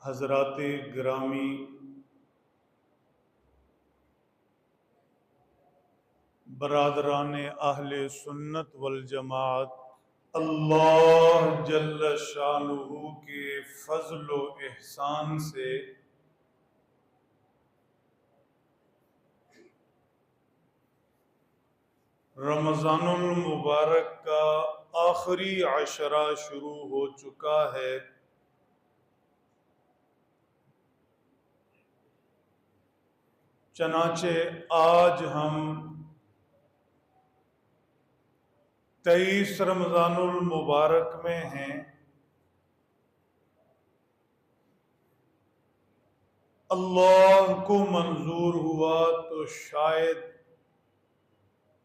حضرات گرامی، برادران اہل سنت والجماعت، اللہ جل شانہ کے فضل و احسان سے رمضان المبارک کا آخری عشرہ شروع ہو چکا ہے۔ چنانچہ آج ہم 23 رمضان المبارک میں ہیں۔ اللہ کو منظور ہوا تو شاید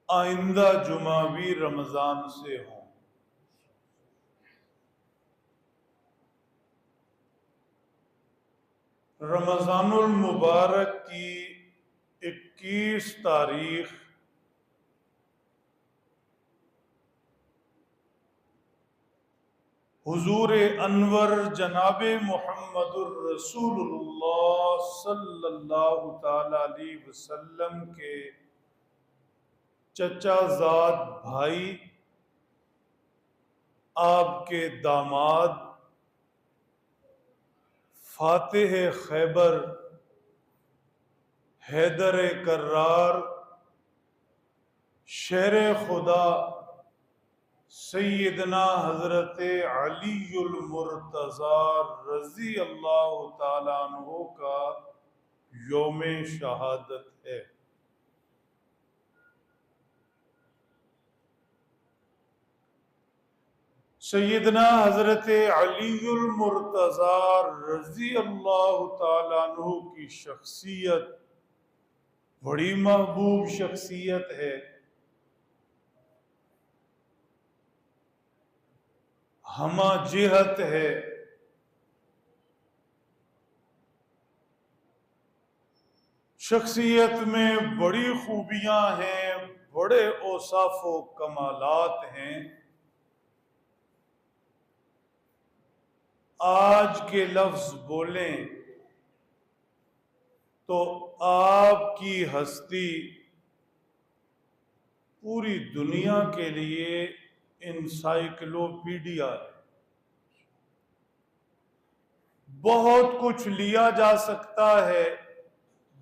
آئندہ جمعہ بھی رمضان سے ہوں۔ رمضان المبارک کی 21 تاریخ حضور انور جناب محمد الرسول اللہ صلی اللہ تعالی علیہ وسلم کے چچا زاد بھائی، آپ کے داماد، فاتح خیبر حیدر کرار، شیر خدا سیدنا حضرت علی المرتضی رضی اللہ تعالیٰ عنہ کا یوم شہادت ہے۔ سیدنا حضرت علی المرتضی رضی اللہ تعالیٰ عنہ کی شخصیت بڑی محبوب شخصیت ہے۔ ہمہ جہت ہے۔ شخصیت میں بڑی خوبیاں ہیں، بڑے اوصاف و کمالات ہیں۔ آج کے لفظ بولیں تو آپ کی ہستی پوری دنیا کے لیے انسائیکلوپیڈیا ہے۔ بہت کچھ لیا جا سکتا ہے،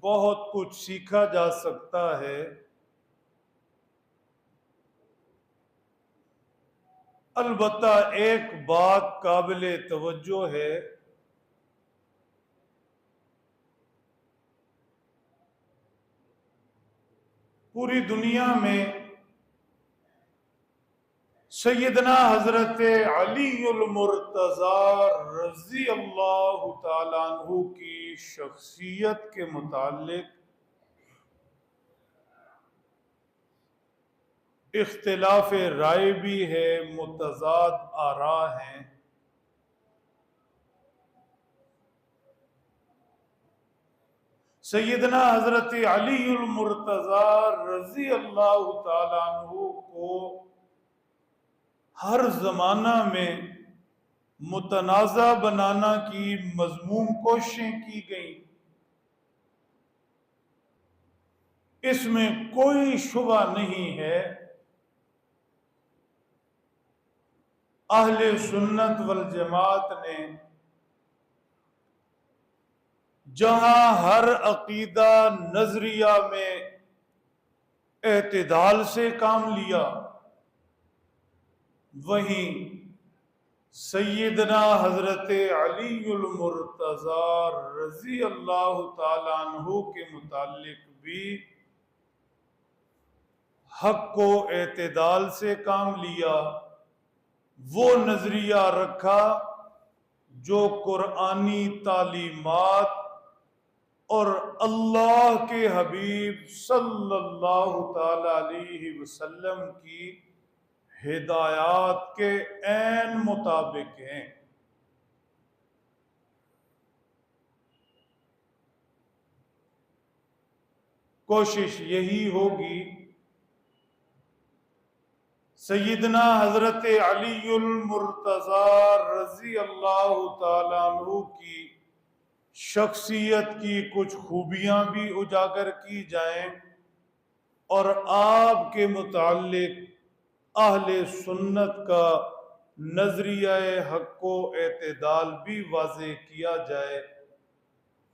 بہت کچھ سیکھا جا سکتا ہے، البتہ ایک بات قابل توجہ ہے، پوری دنیا میں سیدنا حضرت علی المرتضی رضی اللہ تعالیٰ عنہ کی شخصیت کے متعلق اختلاف رائے بھی ہے، متضاد آراء ہیں۔ سیدنا حضرت علی المرتضی رضی اللہ تعالیٰ عنہ کو ہر زمانہ میں متنازع بنانا کی مذموم کوششیں کی گئیں۔ اس میں کوئی شبہ نہیں ہے، اہل سنت والجماعت نے جہاں ہر عقیدہ نظریہ میں اعتدال سے کام لیا، وہیں سیدنا حضرت علی المرتضی رضی اللہ تعالیٰ عنہ کے متعلق بھی حق کو اعتدال سے کام لیا، وہ نظریہ رکھا جو قرآنی تعلیمات اور اللہ کے حبیب صلی اللہ تعالی علیہ وسلم کی ہدایات کے عین مطابق ہیں۔ کوشش یہی ہوگی سیدنا حضرت علی المرتضی رضی اللہ تعالیٰ عنہ کی شخصیت کی کچھ خوبیاں بھی اجاگر کی جائیں اور آپ کے متعلق اہل سنت کا نظریہ حق و اعتدال بھی واضح کیا جائے۔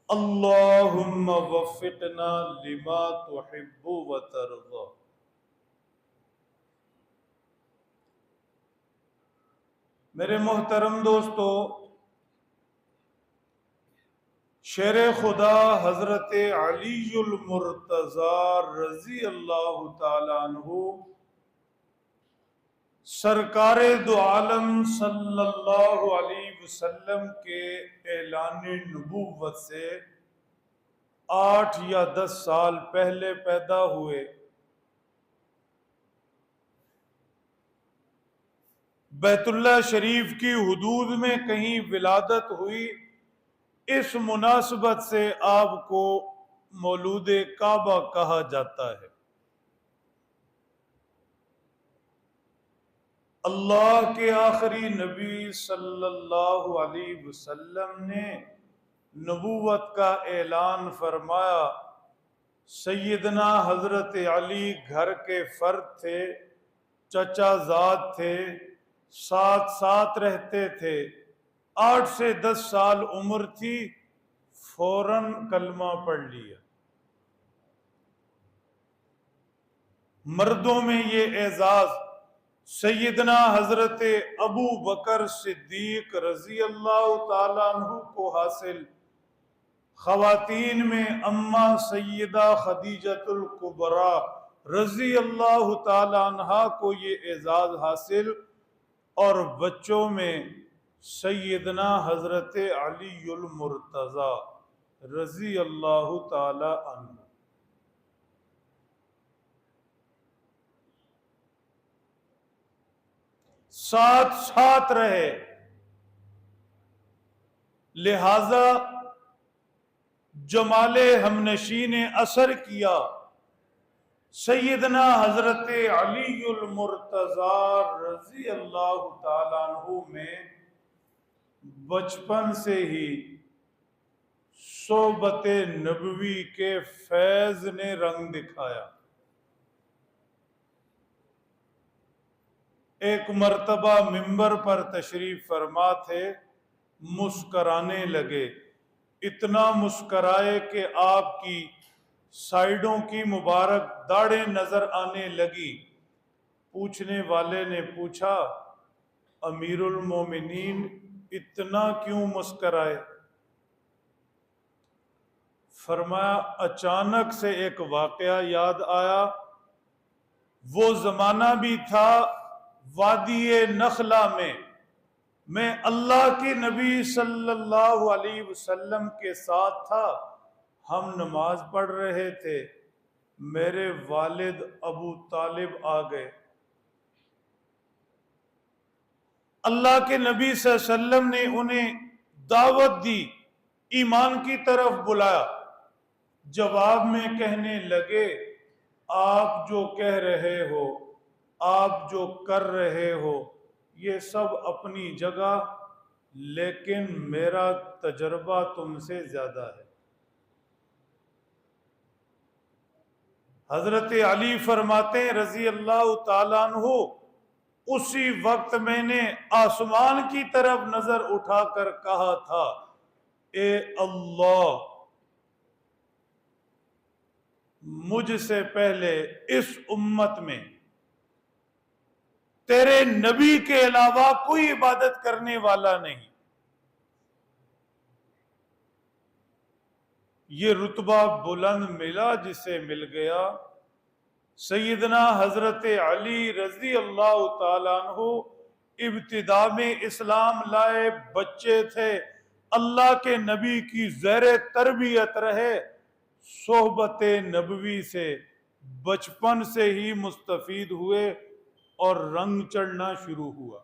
اللہم وفقنا لما تحب و ترضى۔ میرے محترم دوستو، شیر خدا حضرت علی المرتضی رضی اللہ تعالیٰ عنہ سرکار دو عالم صلی اللہ علیہ وسلم کے اعلان نبوت سے 8 یا 10 سال پہلے پیدا ہوئے۔ بیت اللہ شریف کی حدود میں کہیں ولادت ہوئی، اس مناسبت سے آپ کو مولود کعبہ کہا جاتا ہے۔ اللہ کے آخری نبی صلی اللہ علیہ وسلم نے نبوت کا اعلان فرمایا۔ سیدنا حضرت علی گھر کے فرد تھے، چچا زاد تھے، ساتھ ساتھ رہتے تھے۔ 8 سے 10 سال عمر تھی، فوراً کلمہ پڑھ لیا۔ مردوں میں یہ اعزاز سیدنا حضرت ابو بکر صدیق رضی اللہ تعالیٰ عنہ کو حاصل، خواتین میں اماں سیدہ خدیجۃ الکبریٰ رضی اللہ تعالیٰ عنہ کو یہ اعزاز حاصل، اور بچوں میں سیدنا حضرت علی المرتضی رضی اللہ تعالیٰ عنہ۔ ساتھ ساتھ رہے، لہذا جمال ہمنشی نے اثر کیا۔ سیدنا حضرت علی المرتضی رضی اللہ تعالیٰ عنہ میں بچپن سے ہی صحبت نبوی کے فیض نے رنگ دکھایا۔ ایک مرتبہ منبر پر تشریف فرما تھے، مسکرانے لگے، اتنا مسکرائے کہ آپ کی سائیڈوں کی مبارک داڑھیں نظر آنے لگی۔ پوچھنے والے نے پوچھا، امیر المومنین اتنا کیوں مسکرائے؟ فرمایا، اچانک سے ایک واقعہ یاد آیا۔ وہ زمانہ بھی تھا وادی نخلا میں اللہ کے نبی صلی اللہ علیہ وسلم کے ساتھ تھا، ہم نماز پڑھ رہے تھے، میرے والد ابو طالب آ گئے۔ اللہ کے نبی صلی اللہ علیہ وسلم نے انہیں دعوت دی، ایمان کی طرف بلایا۔ جواب میں کہنے لگے، آپ جو کہہ رہے ہو، آپ جو کر رہے ہو، یہ سب اپنی جگہ، لیکن میرا تجربہ تم سے زیادہ ہے۔ حضرت علی فرماتے ہیں رضی اللہ تعالیٰ عنہ، اسی وقت میں نے آسمان کی طرف نظر اٹھا کر کہا تھا، اے اللہ، مجھ سے پہلے اس امت میں تیرے نبی کے علاوہ کوئی عبادت کرنے والا نہیں۔ یہ رتبہ بلند ملا جسے مل گیا۔ سیدنا حضرت علی رضی اللہ تعالیٰ عنہ ابتدا میں اسلام لائے، بچے تھے، اللہ کے نبی کی زیر تربیت رہے، صحبت نبوی سے بچپن سے ہی مستفید ہوئے اور رنگ چڑھنا شروع ہوا۔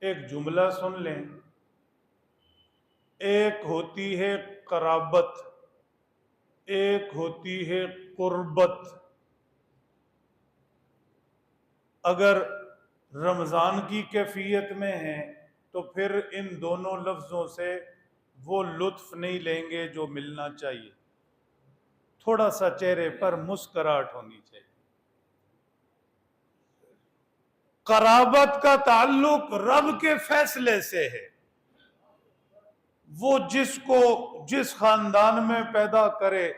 ایک جملہ سن لیں، ایک ہوتی ہے قرابت، ایک ہوتی ہے قربت۔ اگر رمضان کی کیفیت میں ہیں تو پھر ان دونوں لفظوں سے وہ لطف نہیں لیں گے جو ملنا چاہیے. تھوڑا سا چہرے پر مسکراہٹ ہونی چاہیے. قرابت کا تعلق رب کے فیصلے سے ہے. وہ جس کو جس خاندان میں پیدا کرے،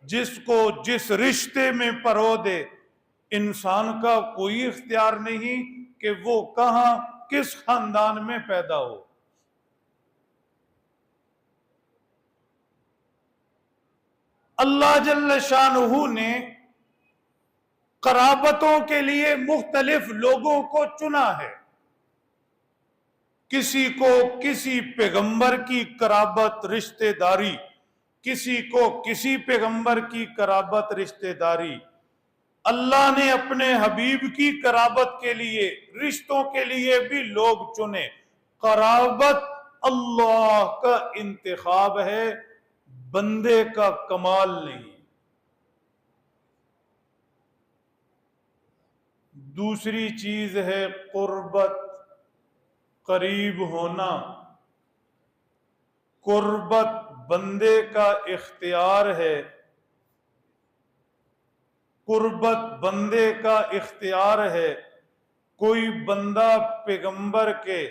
جس کو جس رشتے میں پرو دے، انسان کا کوئی اختیار نہیں کہ وہ کہاں کس خاندان میں پیدا ہو. اللہ جل شانہ نے قرابتوں کے لیے مختلف لوگوں کو چنا ہے. کسی کو کسی پیغمبر کی قرابت رشتہ داری، کسی کو کسی پیغمبر کی قرابت رشتہ داری. اللہ نے اپنے حبیب کی قرابت کے لیے، رشتوں کے لیے بھی لوگ چنے. قرابت اللہ کا انتخاب ہے، بندے کا کمال نہیں. دوسری چیز ہے قربت، قریب ہونا. قربت بندے کا اختیار ہے. قربت بندے کا اختیار ہے. کوئی بندہ پیغمبر کے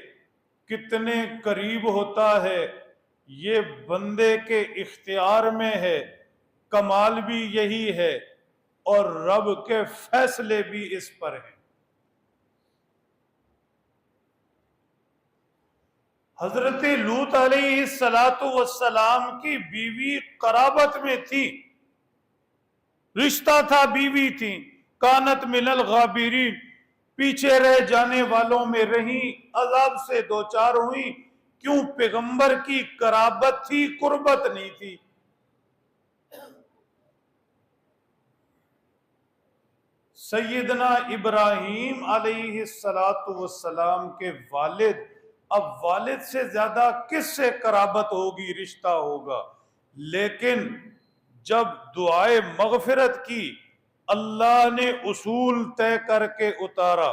کتنے قریب ہوتا ہے یہ بندے کے اختیار میں ہے. کمال بھی یہی ہے اور رب کے فیصلے بھی اس پر ہیں. حضرت لوط علیہ السلام کی بیوی قرابت میں تھی، رشتہ تھا، بیوی تھی. کانت من الغابرین، پیچھے رہ جانے والوں میں رہیں، عذاب سے دوچار ہوئی. کیوں؟ پیغمبر کی قرابت تھی، قربت نہیں تھی. سیدنا ابراہیم علیہ السلام کے والد، اب والد سے زیادہ کس سے قرابت ہوگی، رشتہ ہوگا. لیکن جب دعائے مغفرت کی، اللہ نے اصول طے کر کے اتارا.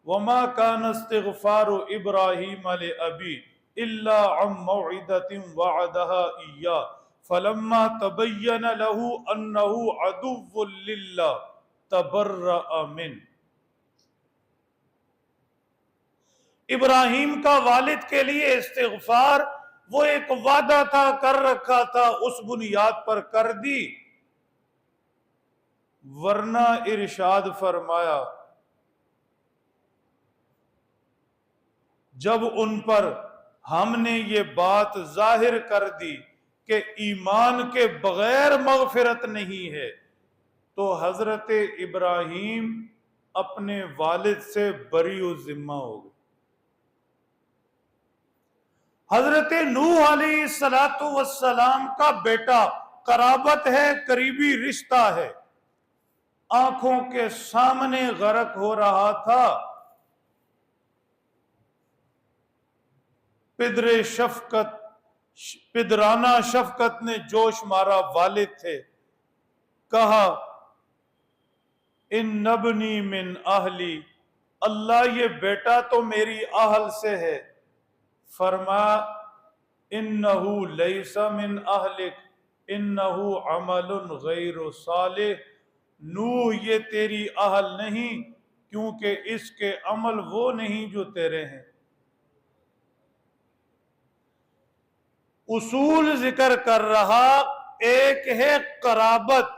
وما كان استغفار ابراہیم لأبیہ الا عن موعدۃ وعدها ایاہ فلما تبین له انه عدو للہ تبرأ من. ابراہیم کا والد کے لیے استغفار وہ ایک وعدہ تھا، کر رکھا تھا، اس بنیاد پر کر دی. ورنہ ارشاد فرمایا جب ان پر ہم نے یہ بات ظاہر کر دی کہ ایمان کے بغیر مغفرت نہیں ہے، تو حضرت ابراہیم اپنے والد سے بری و ذمہ ہو گئے. حضرت نوح علیہ السلام کا بیٹا قرابت ہے، قریبی رشتہ ہے، آنکھوں کے سامنے غرق ہو رہا تھا. پدرانہ شفقت نے جوش مارا، والد تھے. کہا ان ابنی من اہلی، اللہ یہ بیٹا تو میری اہل سے ہے. فرمایا انہو لیس من اہلک انہو عمل غیر صالح. نوح یہ تیری اہل نہیں کیونکہ اس کے عمل وہ نہیں جو تیرے ہیں. اصول ذکر کر رہا، ایک ہے قرابت،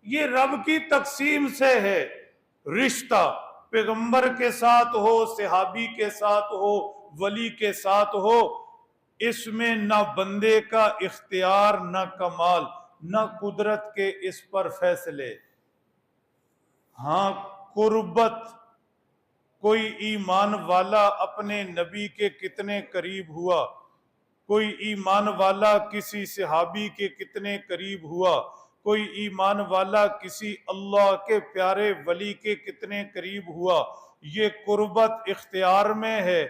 یہ رب کی تقسیم سے ہے. رشتہ پیغمبر کے ساتھ ہو، صحابی کے ساتھ ہو، ولی کے ساتھ ہو، اس میں نہ بندے کا اختیار، نہ کمال، نہ قدرت کے اس پر فیصلے. ہاں قربت، کوئی ایمان والا اپنے نبی کے کتنے قریب ہوا، کوئی ایمان والا کسی صحابی کے کتنے قریب ہوا، کوئی ایمان والا کسی اللہ کے پیارے ولی کے کتنے قریب ہوا، یہ قربت اختیار میں ہے.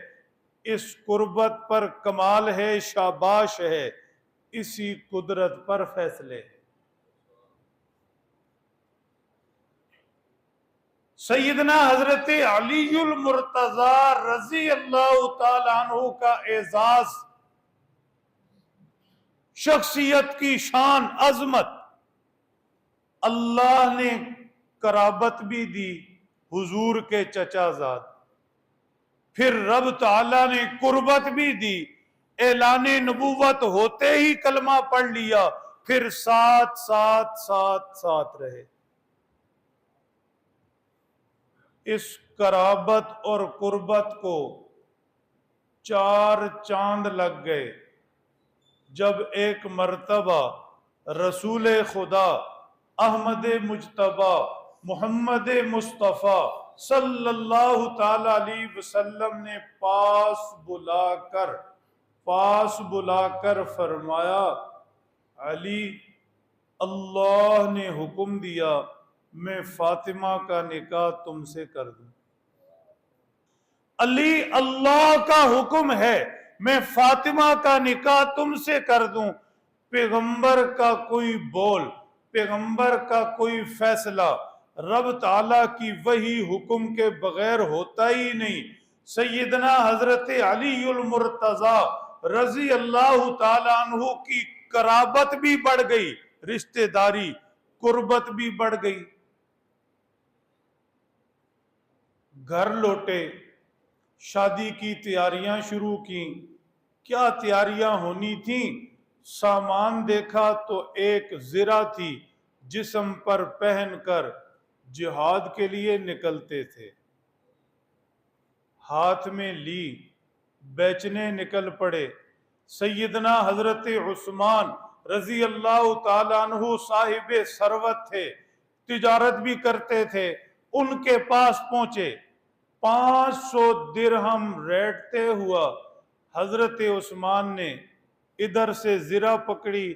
اس قربت پر کمال ہے، شاباش ہے، اسی قدرت پر فیصلے. سیدنا حضرت علی المرتضی رضی اللہ تعالی عنہ کا اعزاز، شخصیت کی شان، عظمت، اللہ نے قرابت بھی دی حضور کے چچا زاد، پھر رب تعالی نے قربت بھی دی، اعلان نبوت ہوتے ہی کلمہ پڑھ لیا، پھر ساتھ ساتھ ساتھ ساتھ رہے۔ اس قرابت اور قربت کو 4 چاند لگ گئے جب ایک مرتبہ رسول خدا احمد مجتبی محمد مصطفیٰ صلی اللہ تعالی علیہ وسلم نے پاس بلا کر فرمایا، علی، اللہ نے حکم دیا میں فاطمہ کا نکاح تم سے کر دوں۔ علی، اللہ کا حکم ہے میں فاطمہ کا نکاح تم سے کر دوں۔ پیغمبر کا کوئی بول، پیغمبر کا کوئی فیصلہ رب تعالیٰ کی وحی حکم کے بغیر ہوتا ہی نہیں۔ سیدنا حضرت علی المرتضی رضی اللہ تعالی عنہ کی قرابت بھی بڑھ گئی، رشتہ داری، قربت بھی بڑھ گئی۔ گھر لوٹے، شادی کی تیاریاں شروع کی۔ کیا تیاریاں ہونی تھیں؟ سامان دیکھا تو ایک زرہ تھی، جسم پر پہن کر جہاد کے لیے نکلتے تھے، ہاتھ میں لی، بیچنے نکل پڑے۔ سیدنا حضرت عثمان رضی اللہ تعالیٰ عنہ صاحب ثروت تھے، تجارت بھی کرتے تھے، ان کے پاس پہنچے، 500 درہم ریٹ طے ہوا۔ حضرت عثمان نے ادھر سے زرہ پکڑی،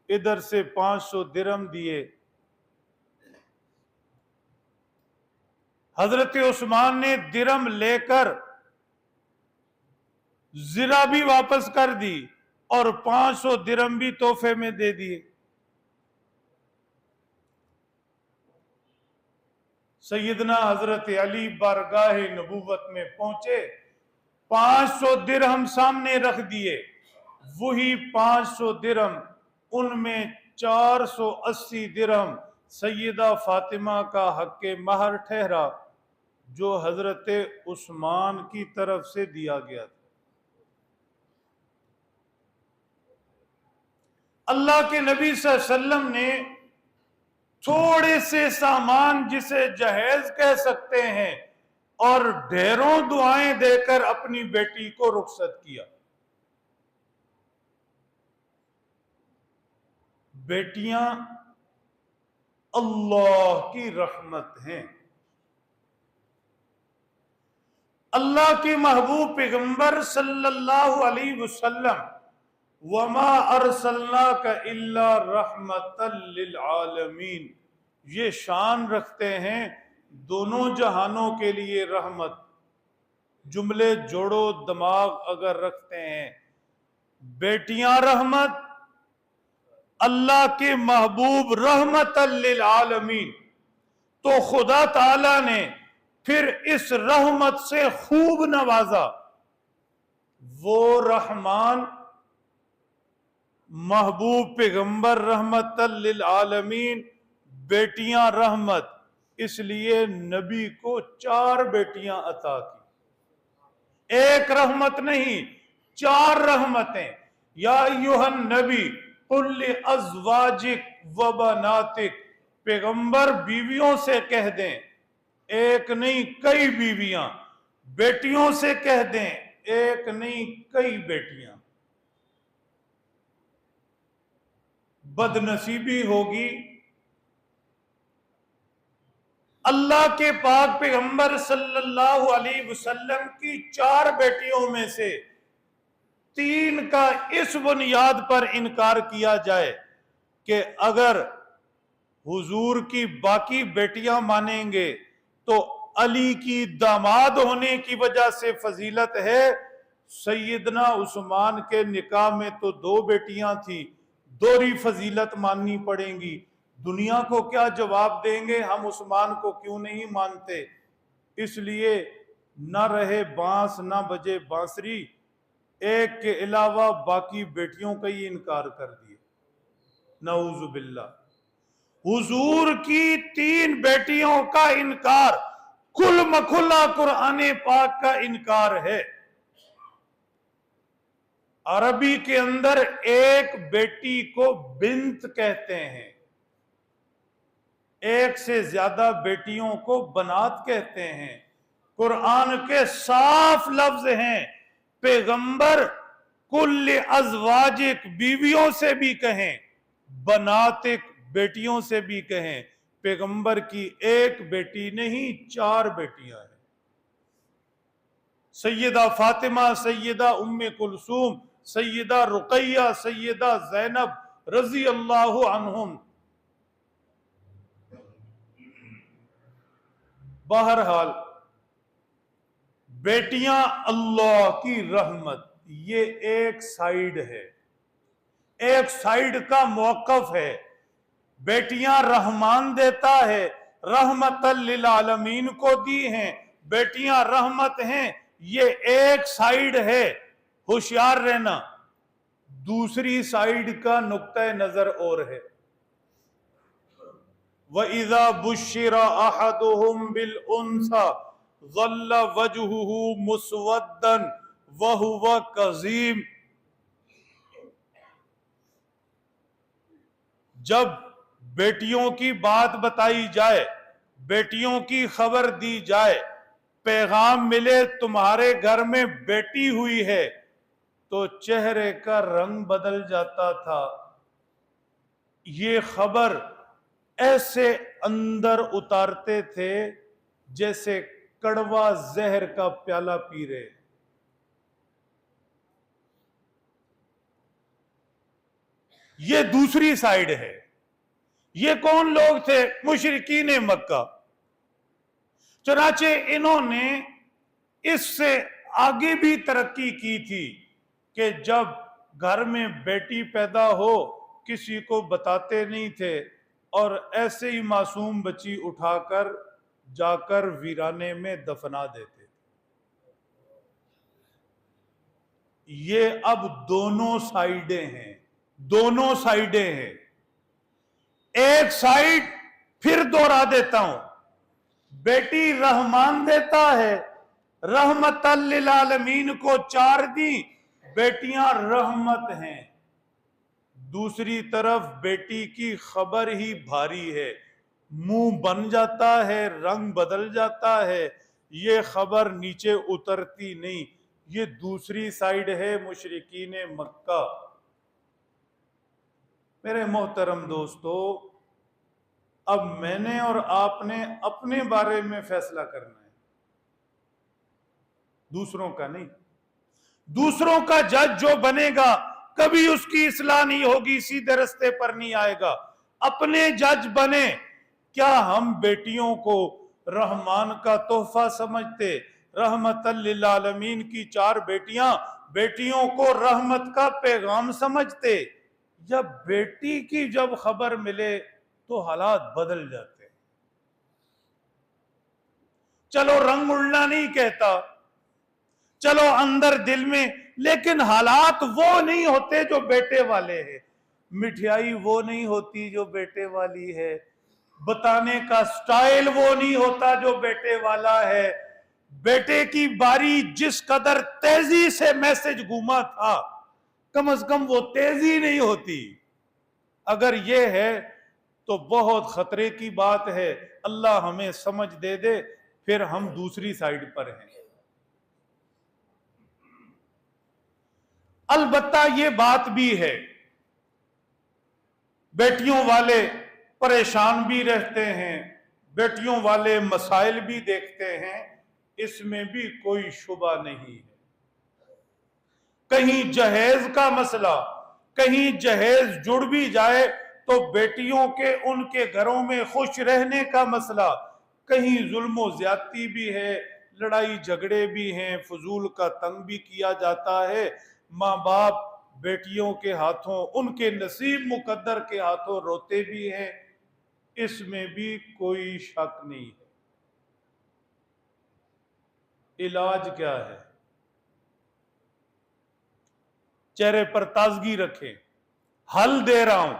ادھر سے 500 درہم دیے۔ حضرت عثمان نے درہم لے کر زرہ بھی واپس کر دی اور 500 درہم بھی تحفے میں دے دیے۔ سیدنا حضرت علی بارگاہ نبوت میں پہنچے، 500 درہم سامنے رکھ دیے۔ وہی 500 درہم، ان میں 480 درہم سیدہ فاطمہ کا حق مہر ٹھہرا جو حضرت عثمان کی طرف سے دیا گیا تھا۔ اللہ کے نبی صلی اللہ علیہ وسلم نے تھوڑے سے سامان جسے جہیز کہہ سکتے ہیں اور ڈھیروں دعائیں دے کر اپنی بیٹی کو رخصت کیا۔ بیٹیاں اللہ کی رحمت ہیں۔ اللہ کے محبوب پیغمبر صلی اللہ علیہ وسلم وَمَا أَرْسَلْنَاكَ إِلَّا رَحْمَةً لِلْعَالَمِينَ، یہ شان رکھتے ہیں دونوں جہانوں کے لیے رحمت۔ جملے جوڑو، دماغ اگر رکھتے ہیں، بیٹیاں رحمت، اللہ کے محبوب رحمت للعالمین، تو خدا تعالی نے پھر اس رحمت سے خوب نوازا۔ وہ رحمان، محبوب پیغمبر رحمت للعالمین، بیٹیاں رحمت، اس لیے نبی کو 4 بیٹیاں عطا کی۔ ایک رحمت نہیں، 4 رحمتیں۔ یا ایھا النبی قل لازواجک وبناتک، پیغمبر بیویوں سے کہہ دیں، ایک نہیں کئی بیویاں، بیٹیوں سے کہہ دیں، ایک نہیں کئی بیٹیاں۔ بد نصیبی ہوگی اللہ کے پاک پیغمبر صلی اللہ علیہ وسلم کی 4 بیٹیوں میں سے 3 کا اس بنیاد پر انکار کیا جائے کہ اگر حضور کی باقی بیٹیاں مانیں گے تو علی کی داماد ہونے کی وجہ سے فضیلت ہے۔ سیدنا عثمان کے نکاح میں تو 2 بیٹیاں تھیں، دوہری فضیلت ماننی پڑیں گی۔ دنیا کو کیا جواب دیں گے؟ ہم عثمان کو کیوں نہیں مانتے؟ اس لیے نہ رہے بانس نہ بجے بانسری، ایک کے علاوہ باقی بیٹیوں کا ہی انکار کر دیے، نعوذ باللہ۔ حضور کی 3 بیٹیوں کا انکار کل مکھلا قرآن پاک کا انکار ہے۔ عربی کے اندر ایک بیٹی کو بنت کہتے ہیں، ایک سے زیادہ بیٹیوں کو بنات کہتے ہیں۔ قرآن کے صاف لفظ ہیں، پیغمبر کل ازواجک بیویوں سے بھی کہیں، بناتک بیٹیوں سے بھی کہیں، پیغمبر کی ایک بیٹی نہیں 4 بیٹیاں ہیں۔ سیدہ فاطمہ، سیدہ ام کلثوم، سیدہ رقیہ، سیدہ زینب رضی اللہ عنہم۔ بہرحال بیٹیاں اللہ کی رحمت، یہ ایک سائیڈ ہے، ایک سائیڈ کا موقف ہے۔ بیٹیاں رحمان دیتا ہے، رحمت للعالمین کو دی ہیں، بیٹیاں رحمت ہیں، یہ ایک سائیڈ ہے، ہوشیار رہنا۔ دوسری سائیڈ کا نقطہ نظر اور ہے۔ وَإِذَا بُشِّرَ أَحَدُهُمْ بِالْأُنْثَى ظَلَّ وَجْهُهُ مُسْوَدًّا وَهُوَ كَظِيمٌ۔ جب بیٹیوں کی بات بتائی جائے، بیٹیوں کی خبر دی جائے، پیغام ملے تمہارے گھر میں بیٹی ہوئی ہے، تو چہرے کا رنگ بدل جاتا تھا۔ یہ خبر ایسے اندر اتارتے تھے جیسے کڑوا زہر کا پیالہ پی رہے۔ یہ دوسری سائیڈ ہے۔ یہ کون لوگ تھے؟ مشرکین مکہ۔ چنانچہ انہوں نے اس سے آگے بھی ترقی کی تھی کہ جب گھر میں بیٹی پیدا ہو کسی کو بتاتے نہیں تھے، اور ایسے ہی معصوم بچی اٹھا کر جا کر ویرانے میں دفنا دیتے۔ یہ اب دونوں سائیڈیں ہیں، دونوں سائیڈیں ہیں۔ ایک سائیڈ پھر دوہرا دیتا ہوں، بیٹی رحمان دیتا ہے، رحمت للعالمین کو 4 دی، بیٹیاں رحمت ہیں۔ دوسری طرف بیٹی کی خبر ہی بھاری ہے، منہ بن جاتا ہے، رنگ بدل جاتا ہے، یہ خبر نیچے اترتی نہیں۔ یہ دوسری سائیڈ ہے مشرکین مکہ۔ میرے محترم دوستو، اب میں نے اور آپ نے اپنے بارے میں فیصلہ کرنا ہے، دوسروں کا نہیں۔ دوسروں کا جج جو بنے گا کبھی اس کی اصلاح نہیں ہوگی، سیدھے رستے پر نہیں آئے گا۔ اپنے جج بنے۔ کیا ہم بیٹیوں کو رحمان کا تحفہ سمجھتے؟ رحمت للعالمین کی 4 بیٹیاں، بیٹیوں کو رحمت کا پیغام سمجھتے؟ جب بیٹی کی جب خبر ملے تو حالات بدل جاتے ہیں۔ چلو رنگ اڑنا نہیں کہتا، چلو اندر دل میں، لیکن حالات وہ نہیں ہوتے جو بیٹے والے ہیں، مٹھائی وہ نہیں ہوتی جو بیٹے والی ہے، بتانے کا سٹائل وہ نہیں ہوتا جو بیٹے والا ہے۔ بیٹے کی باری جس قدر تیزی سے میسج گھوما تھا، کم از کم وہ تیزی نہیں ہوتی۔ اگر یہ ہے تو بہت خطرے کی بات ہے۔ اللہ ہمیں سمجھ دے دے، پھر ہم دوسری سائیڈ پر ہیں۔ البتہ یہ بات بھی ہے، بیٹیوں والے پریشان بھی رہتے ہیں، بیٹیوں والے مسائل بھی دیکھتے ہیں، اس میں بھی کوئی شبہ نہیں ہے۔ کہیں جہیز کا مسئلہ، کہیں جہیز جڑ بھی جائے تو بیٹیوں کے ان کے گھروں میں خوش رہنے کا مسئلہ، کہیں ظلم و زیادتی بھی ہے، لڑائی جھگڑے بھی ہیں، فضول کا تنگ بھی کیا جاتا ہے، ماں باپ بیٹیوں کے ہاتھوں، ان کے نصیب مقدر کے ہاتھوں روتے بھی ہیں۔ اس میں بھی کوئی شک نہیں ہے۔ علاج کیا ہے؟ چہرے پر تازگی رکھیں، حل دے رہا ہوں۔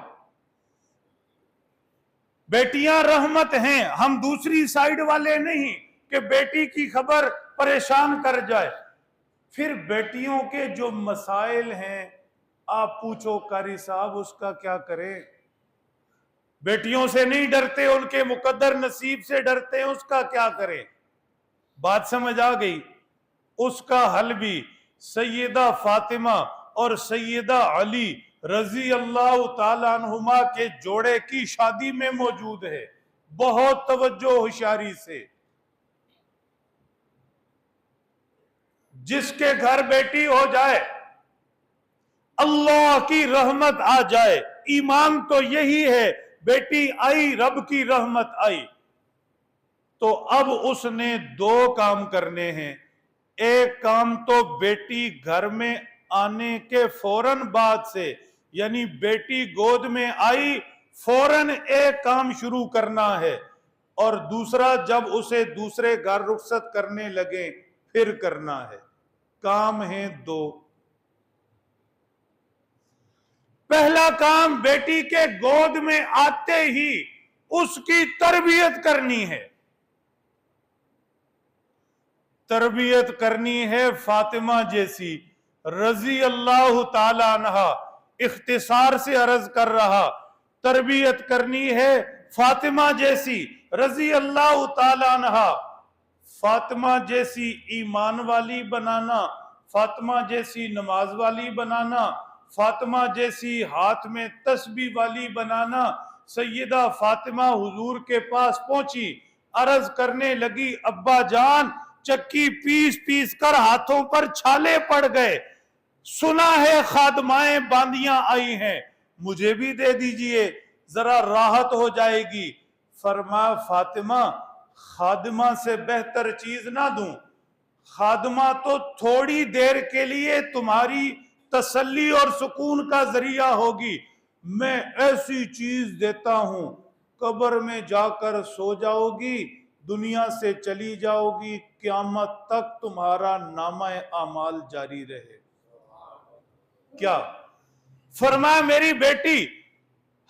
بیٹیاں رحمت ہیں، ہم دوسری سائیڈ والے نہیں کہ بیٹی کی خبر پریشان کر جائے۔ پھر بیٹیوں کے جو مسائل ہیں آپ پوچھو قاری صاحب اس کا کیا کریں؟ بیٹیوں سے نہیں ڈرتے، ان کے مقدر نصیب سے ڈرتے ہیں، اس کا کیا کریں؟ بات سمجھ آ گئی؟ اس کا حل بھی سیدہ فاطمہ اور سیدہ علی رضی اللہ تعالیٰ عنہما کے جوڑے کی شادی میں موجود ہے۔ بہت توجہ ہوشیاری سے، جس کے گھر بیٹی ہو جائے اللہ کی رحمت آ جائے۔ ایمان تو یہی ہے، بیٹی آئی رب کی رحمت آئی۔ تو اب اس نے دو کام کرنے ہیں۔ ایک کام تو بیٹی گھر میں آنے کے فوراً بعد سے، یعنی بیٹی گود میں آئی فوراً ایک کام شروع کرنا ہے، اور دوسرا جب اسے دوسرے گھر رخصت کرنے لگے پھر کرنا ہے۔ کام ہیں دو۔ پہلا کام بیٹی کے گود میں آتے ہی اس کی تربیت کرنی ہے۔ تربیت کرنی ہے فاطمہ جیسی رضی اللہ تعالی عنہ۔ اختصار سے عرض کر رہا، تربیت کرنی ہے فاطمہ جیسی رضی اللہ تعالی عنہ۔ فاطمہ جیسی ایمان والی بنانا، فاطمہ جیسی نماز والی بنانا، فاطمہ جیسی ہاتھ میں تسبیح والی بنانا۔ سیدہ فاطمہ حضور کے پاس پہنچی، عرض کرنے لگی ابا جان چکی پیس پیس کر ہاتھوں پر چھالے پڑ گئے، سنا ہے خادمائیں باندیاں آئی ہیں، مجھے بھی دے دیجئے ذرا راحت ہو جائے گی۔ فرمایا فاطمہ خادمہ سے بہتر چیز نہ دوں، خادمہ تو تھوڑی دیر کے لیے تمہاری تسلی اور سکون کا ذریعہ ہوگی، میں ایسی چیز دیتا ہوں قبر میں جا کر سو جاؤ گی، دنیا سے چلی جاؤ گی، قیامت تک تمہارا نامہ اعمال جاری رہے۔ کیا فرمایا میری بیٹی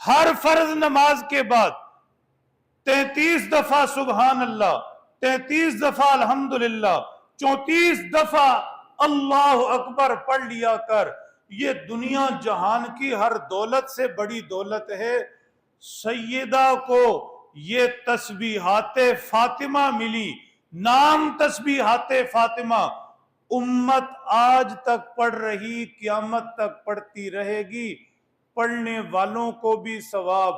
ہر فرض نماز کے بعد 33 دفعہ سبحان اللہ، 33 دفعہ الحمدللہ، 34 دفعہ اللہ اکبر پڑھ لیا کر، یہ دنیا جہان کی ہر دولت سے بڑی دولت ہے۔ سیدہ کو یہ تسبیحات فاطمہ ملی، نام تسبیحات فاطمہ، امت آج تک پڑھ رہی، قیامت تک پڑھتی رہے گی، پڑھنے والوں کو بھی ثواب،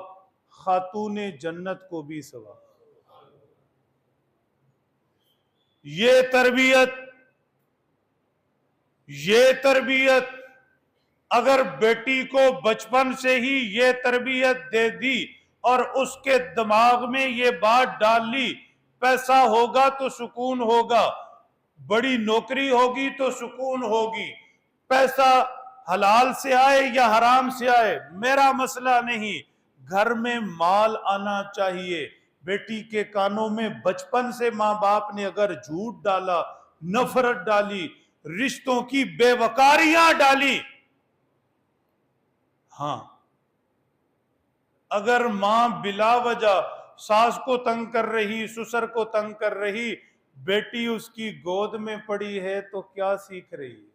خاتون جنت کو بھی ثواب۔ یہ تربیت اگر بیٹی کو بچپن سے ہی یہ تربیت دے دی اور اس کے دماغ میں یہ بات ڈال لی پیسہ ہوگا تو سکون ہوگا، بڑی نوکری ہوگی تو سکون ہوگی، پیسہ حلال سے آئے یا حرام سے آئے میرا مسئلہ نہیں، گھر میں مال آنا چاہیے۔ بیٹی کے کانوں میں بچپن سے ماں باپ نے اگر جھوٹ ڈالا، نفرت ڈالی، رشتوں کی بے وقاریاں ڈالی، ہاں اگر ماں بلا وجہ ساس کو تنگ کر رہی، سسر کو تنگ کر رہی، بیٹی اس کی گود میں پڑی ہے تو کیا سیکھ رہی ہے؟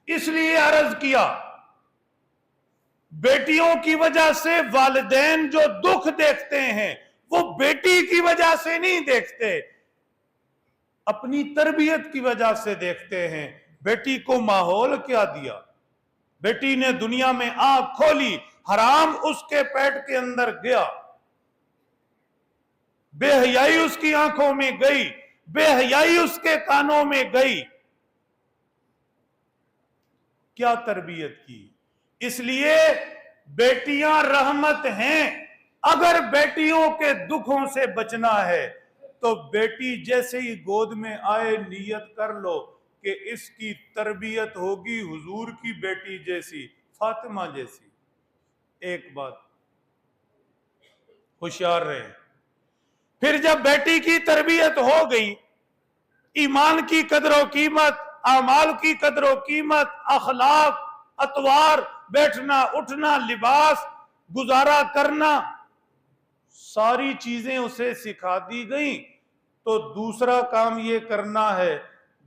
اس لیے عرض کیا بیٹیوں کی وجہ سے والدین جو دکھ دیکھتے ہیں وہ بیٹی کی وجہ سے نہیں دیکھتے، اپنی تربیت کی وجہ سے دیکھتے ہیں۔ بیٹی کو ماحول کیا دیا، بیٹی نے دنیا میں آنکھ کھولی، حرام اس کے پیٹ کے اندر گیا، بے حیائی اس کی آنکھوں میں گئی، بے حیائی اس کے کانوں میں گئی، کیا تربیت کی؟ اس لیے بیٹیاں رحمت ہیں۔ اگر بیٹیوں کے دکھوں سے بچنا ہے تو بیٹی جیسے ہی گود میں آئے نیت کر لو کہ اس کی تربیت ہوگی حضور کی بیٹی جیسی، فاطمہ جیسی۔ ایک بات ہوشیار رہے. پھر جب بیٹی کی تربیت ہو گئی، ایمان کی قدر و قیمت، اعمال کی قدر و قیمت، اخلاق، اطوار، بیٹھنا اٹھنا، لباس، گزارا کرنا، ساری چیزیں اسے سکھا دی گئیں. تو دوسرا کام یہ کرنا ہے،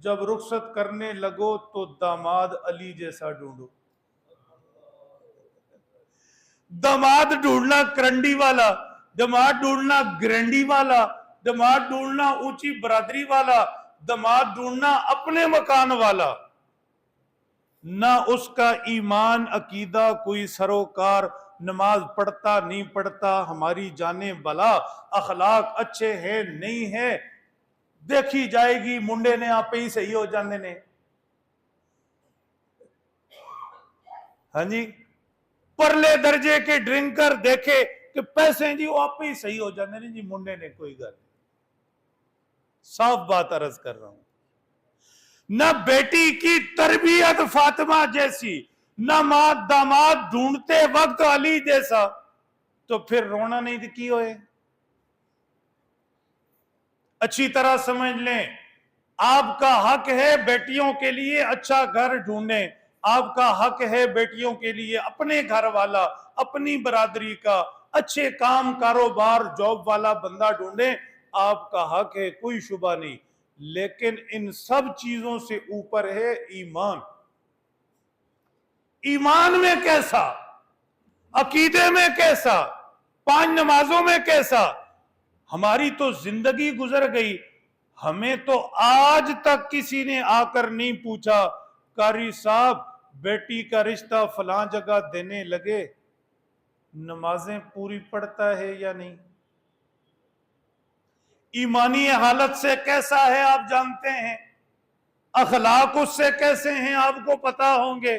جب رخصت کرنے لگو تو داماد علی جیسا ڈھونڈو. داماد ڈھونڈنا کرنڈی والا، داماد ڈھونڈنا گرینڈی والا، داماد ڈھونڈنا اونچی برادری والا، داماد ڈھونڈنا اپنے مکان والا. نہ اس کا ایمان عقیدہ کوئی سروکار، نماز پڑھتا نہیں پڑھتا، ہماری جانیں بلا، اخلاق اچھے ہیں نہیں ہے، دیکھی جائے گی. منڈے نے آپ ہی صحیح ہو جاندے نے. ہاں جی، پرلے درجے کے ڈرنکر دیکھے کہ پیسے جی وہ آپ ہی صحیح ہو جاندے نے جی، منڈے نے کوئی گل. صاف بات عرض کر رہا ہوں. نہ بیٹی کی تربیت فاطمہ جیسی، نہ ماں داماد ڈھونڈتے وقت علی جیسا، تو پھر رونا نہیں کی ہوئے. اچھی طرح سمجھ لیں، آپ کا حق ہے بیٹیوں کے لیے اچھا گھر ڈھونڈیں، آپ کا حق ہے بیٹیوں کے لیے اپنے گھر والا، اپنی برادری کا اچھے کام کاروبار جاب والا بندہ ڈھونڈیں، آپ کا حق ہے، کوئی شبہ نہیں. لیکن ان سب چیزوں سے اوپر ہے ایمان. ایمان میں کیسا، عقیدے میں کیسا، 5 نمازوں میں کیسا. ہماری تو زندگی گزر گئی، ہمیں تو آج تک کسی نے آ کر نہیں پوچھا قاری صاحب بیٹی کا رشتہ فلاں جگہ دینے لگے، نمازیں پوری پڑھتا ہے یا نہیں. ایمانی حالت سے کیسا ہے آپ جانتے ہیں، اخلاق اس سے کیسے ہیں آپ کو پتا ہوں گے.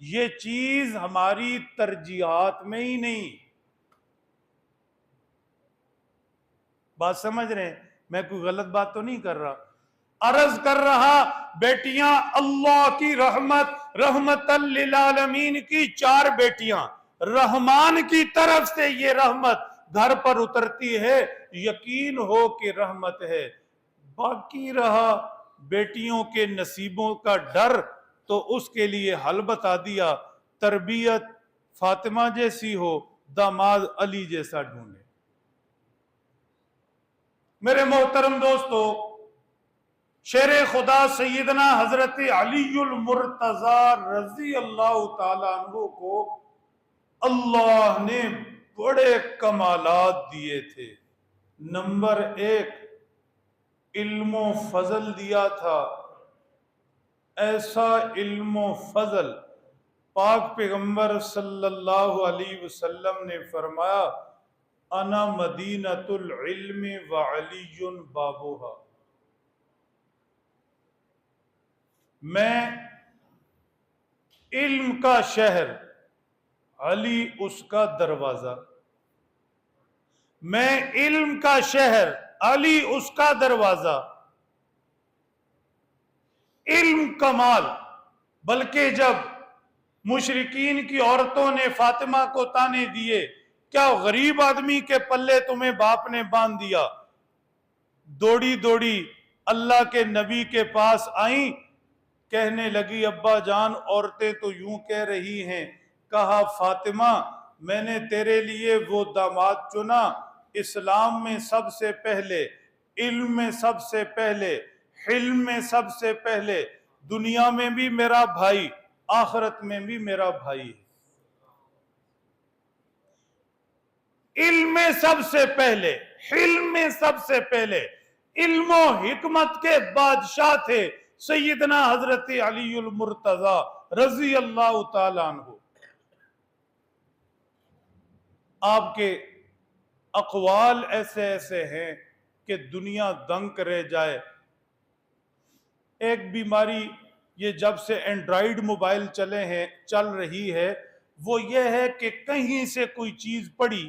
یہ چیز ہماری ترجیحات میں ہی نہیں. بات سمجھ رہے ہیں، میں کوئی غلط بات تو نہیں کر رہا. عرض کر رہا بیٹیاں اللہ کی رحمت، رحمت للعالمین کی 4 بیٹیاں، رحمان کی طرف سے یہ رحمت گھر پر اترتی ہے، یقین ہو کہ رحمت ہے. باقی رہا بیٹیوں کے نصیبوں کا ڈر، تو اس کے لیے حل بتا دیا، تربیت فاطمہ جیسی ہو، داماد علی جیسا ڈھونڈے. میرے محترم دوستو، شیر خدا سیدنا حضرت علی المرتضی رضی اللہ تعالیٰ عنہ کو اللہ نے بڑے کمالات دیے تھے. نمبر 1 علم و فضل دیا تھا. ایسا علم و فضل پاک پیغمبر صلی اللہ علیہ وسلم نے فرمایا انا مدینۃ العلم وعلی بابوہا، میں علم کا شہر، علی اس کا دروازہ. میں علم کا شہر، علی اس کا دروازہ. علم کمال. بلکہ جب مشرکین کی عورتوں نے فاطمہ کو تانے دیے، کیا غریب آدمی کے پلے تمہیں باپ نے باندھ دیا، دوڑی دوڑی اللہ کے نبی کے پاس آئیں، کہنے لگی ابا جان عورتیں تو یوں کہہ رہی ہیں. کہا فاطمہ میں نے تیرے لیے وہ داماد چنا، اسلام میں سب سے پہلے، علم میں سب سے پہلے، حلم میں سب سے پہلے، دنیا میں بھی میرا بھائی، آخرت میں بھی میرا بھائی ہے. علم میں سب سے پہلے، حلم میں سب سے پہلے، علم و حکمت کے بادشاہ تھے سیدنا حضرت علی المرتضی رضی اللہ تعالیٰ عنہ. آپ کے اقوال ایسے ایسے ہیں کہ دنیا دنگ رہ جائے. ایک بیماری یہ جب سے اینڈرائیڈ موبائل چل رہی ہے، وہ یہ ہے کہ کہیں سے کوئی چیز پڑھی،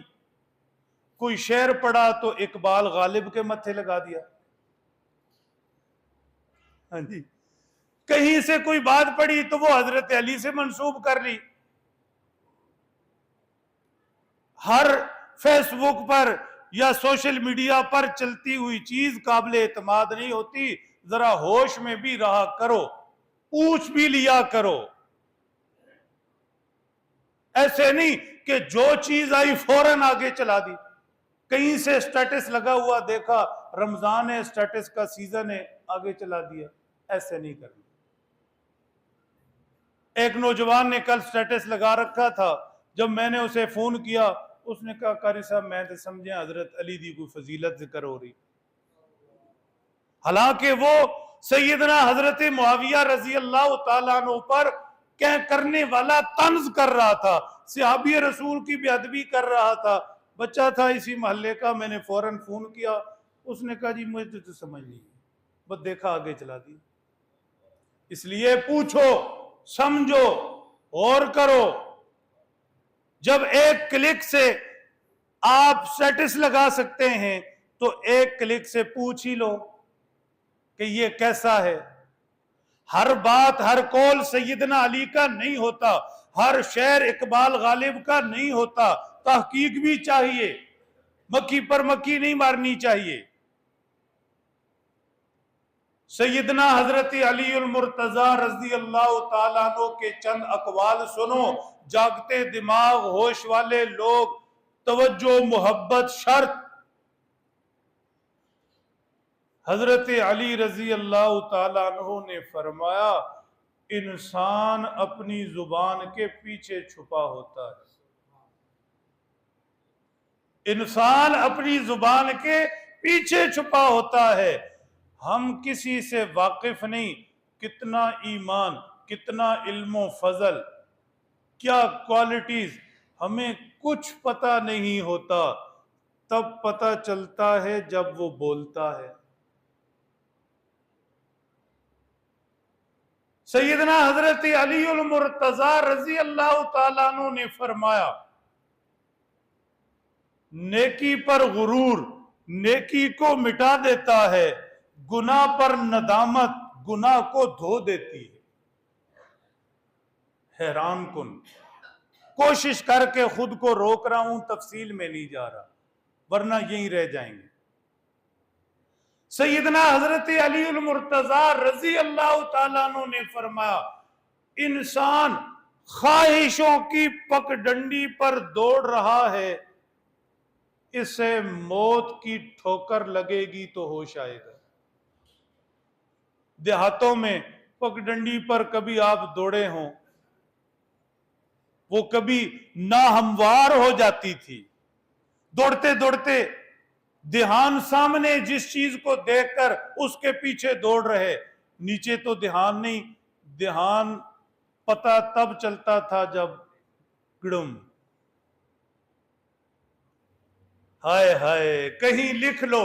کوئی شعر پڑھا تو اقبال غالب کے متھے لگا دیا. ہاں جی، کہیں سے کوئی بات پڑھی تو وہ حضرت علی سے منسوب کر لی. ہر فیس بک پر یا سوشل میڈیا پر چلتی ہوئی چیز قابل اعتماد نہیں ہوتی. ذرا ہوش میں بھی رہا کرو, پوچھ بھی لیا کرو. ایسے نہیں کہ جو چیز آئی فوراً آگے چلا دی. کہیں سے سٹیٹس لگا ہوا دیکھا, رمضان ہے, سٹیٹس کا سیزن ہے, آگے چلا دیا. ایسے نہیں کرنا. ایک نوجوان نے کل سٹیٹس لگا رکھا تھا, جب میں نے اسے فون کیا اس نے کہا قاری صاحب میں تو سمجھیں حضرت علی دی کوئی فضیلت ذکر ہو رہی, حالانکہ وہ سیدنا حضرت معاویہ رضی اللہ تعالیٰ عنہ پر کرنے والا طنز کر رہا تھا, صحابی رسول کی بے ادبی کر رہا تھا. بچہ تھا اسی محلے کا, میں نے فوراً فون کیا, اس نے کہا جی مجھے تو سمجھ نہیں, بس دیکھا آگے چلا دی. اس لیے پوچھو, سمجھو اور کرو. جب ایک کلک سے آپ سٹیٹس لگا سکتے ہیں تو ایک کلک سے پوچھ ہی لو کہ یہ کیسا ہے. ہر بات ہر قول سیدنا علی کا نہیں ہوتا, ہر شعر اقبال غالب کا نہیں ہوتا. تحقیق بھی چاہیے, مکھی پر مکھی نہیں مارنی چاہیے. سیدنا حضرت علی المرتضی رضی اللہ تعالیٰ عنہ کے چند اقوال سنو. جاگتے دماغ ہوش والے لوگ, توجہ محبت شرط. حضرت علی رضی اللہ تعالیٰ عنہ نے فرمایا انسان اپنی زبان کے پیچھے چھپا ہوتا ہے. انسان اپنی زبان کے پیچھے چھپا ہوتا ہے. ہم کسی سے واقف نہیں, کتنا ایمان, کتنا علم و فضل, کیا کوالٹیز, ہمیں کچھ پتہ نہیں ہوتا. تب پتہ چلتا ہے جب وہ بولتا ہے. سیدنا حضرت علی المرتضی رضی اللہ تعالیٰ عنہ نے فرمایا نیکی پر غرور نیکی کو مٹا دیتا ہے, گناہ پر ندامت گناہ کو دھو دیتی ہے. حیران کن. کوشش کر کے خود کو روک رہا ہوں, تفصیل میں نہیں جا رہا ورنہ یہیں رہ جائیں گے. سیدنا حضرت علی المرتضی رضی اللہ تعالیٰ عنہ نے فرمایا انسان خواہشوں کی پک ڈنڈی پر دوڑ رہا ہے, اسے موت کی ٹھوکر لگے گی تو ہوش آئے گا. دیہاتوں میں پک ڈنڈی پر کبھی آپ دوڑے ہوں, وہ کبھی ناہموار ہو جاتی تھی. دوڑتے دوڑتے دھیان سامنے جس چیز کو دیکھ کر اس کے پیچھے دوڑ رہے, نیچے تو دھیان نہیں. دھیان پتہ تب چلتا تھا جب گڑم. ہائے ہائے, کہیں لکھ لو,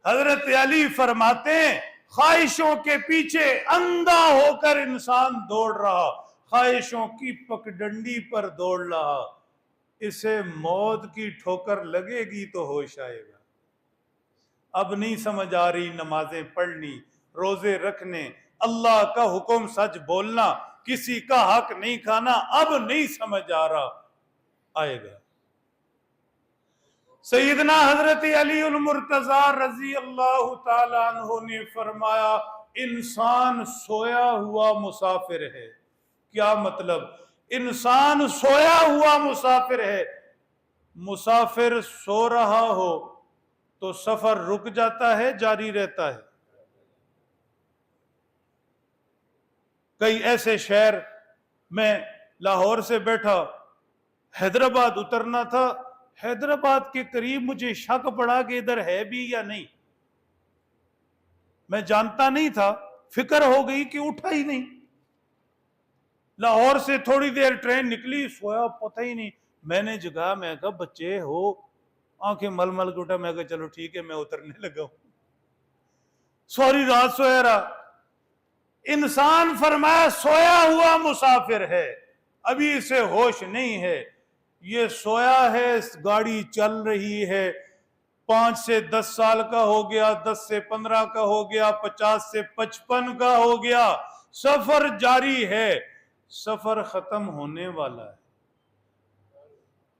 حضرت علی فرماتے ہیں خواہشوں کے پیچھے اندھا ہو کر انسان دوڑ رہا, خواہشوں کی پک ڈنڈی پر دوڑ رہا, اسے موت کی ٹھوکر لگے گی تو ہوش آئے گا. اب نہیں سمجھ آ رہی نمازیں پڑھنی, روزے رکھنے, اللہ کا حکم سچ بولنا, کسی کا حق نہیں کھانا, اب نہیں سمجھ آ رہا, آئے گا. سیدنا حضرت علی المرتضی رضی اللہ تعالیٰ عنہ نے فرمایا انسان سویا ہوا مسافر ہے. کیا مطلب؟ انسان سویا ہوا مسافر ہے. مسافر سو رہا ہو تو سفر رک جاتا ہے, جاری رہتا ہے. کئی ایسے شہر, میں لاہور سے بیٹھا, حیدرآباد اترنا تھا, حیدرآباد کے قریب مجھے شک پڑا کہ ادھر ہے بھی یا نہیں. میں جانتا نہیں تھا, فکر ہو گئی کہ اٹھا ہی نہیں. لاہور سے تھوڑی دیر ٹرین نکلی, سویا پتہ ہی نہیں. میں نے جگہ, میں کہا بچے ہو, آنکھیں مل مل کے اٹھا, میں کہا چلو ٹھیک ہے میں اترنے لگا ہوں. سوری رات سویا رہا. انسان فرمایا سویا ہوا مسافر ہے, ابھی اسے ہوش نہیں ہے. یہ سویا ہے, گاڑی چل رہی ہے, 5 سے 10 سال کا ہو گیا, 10 سے 15 کا ہو گیا, 50 سے 55 کا ہو گیا, سفر جاری ہے. سفر ختم ہونے والا ہے,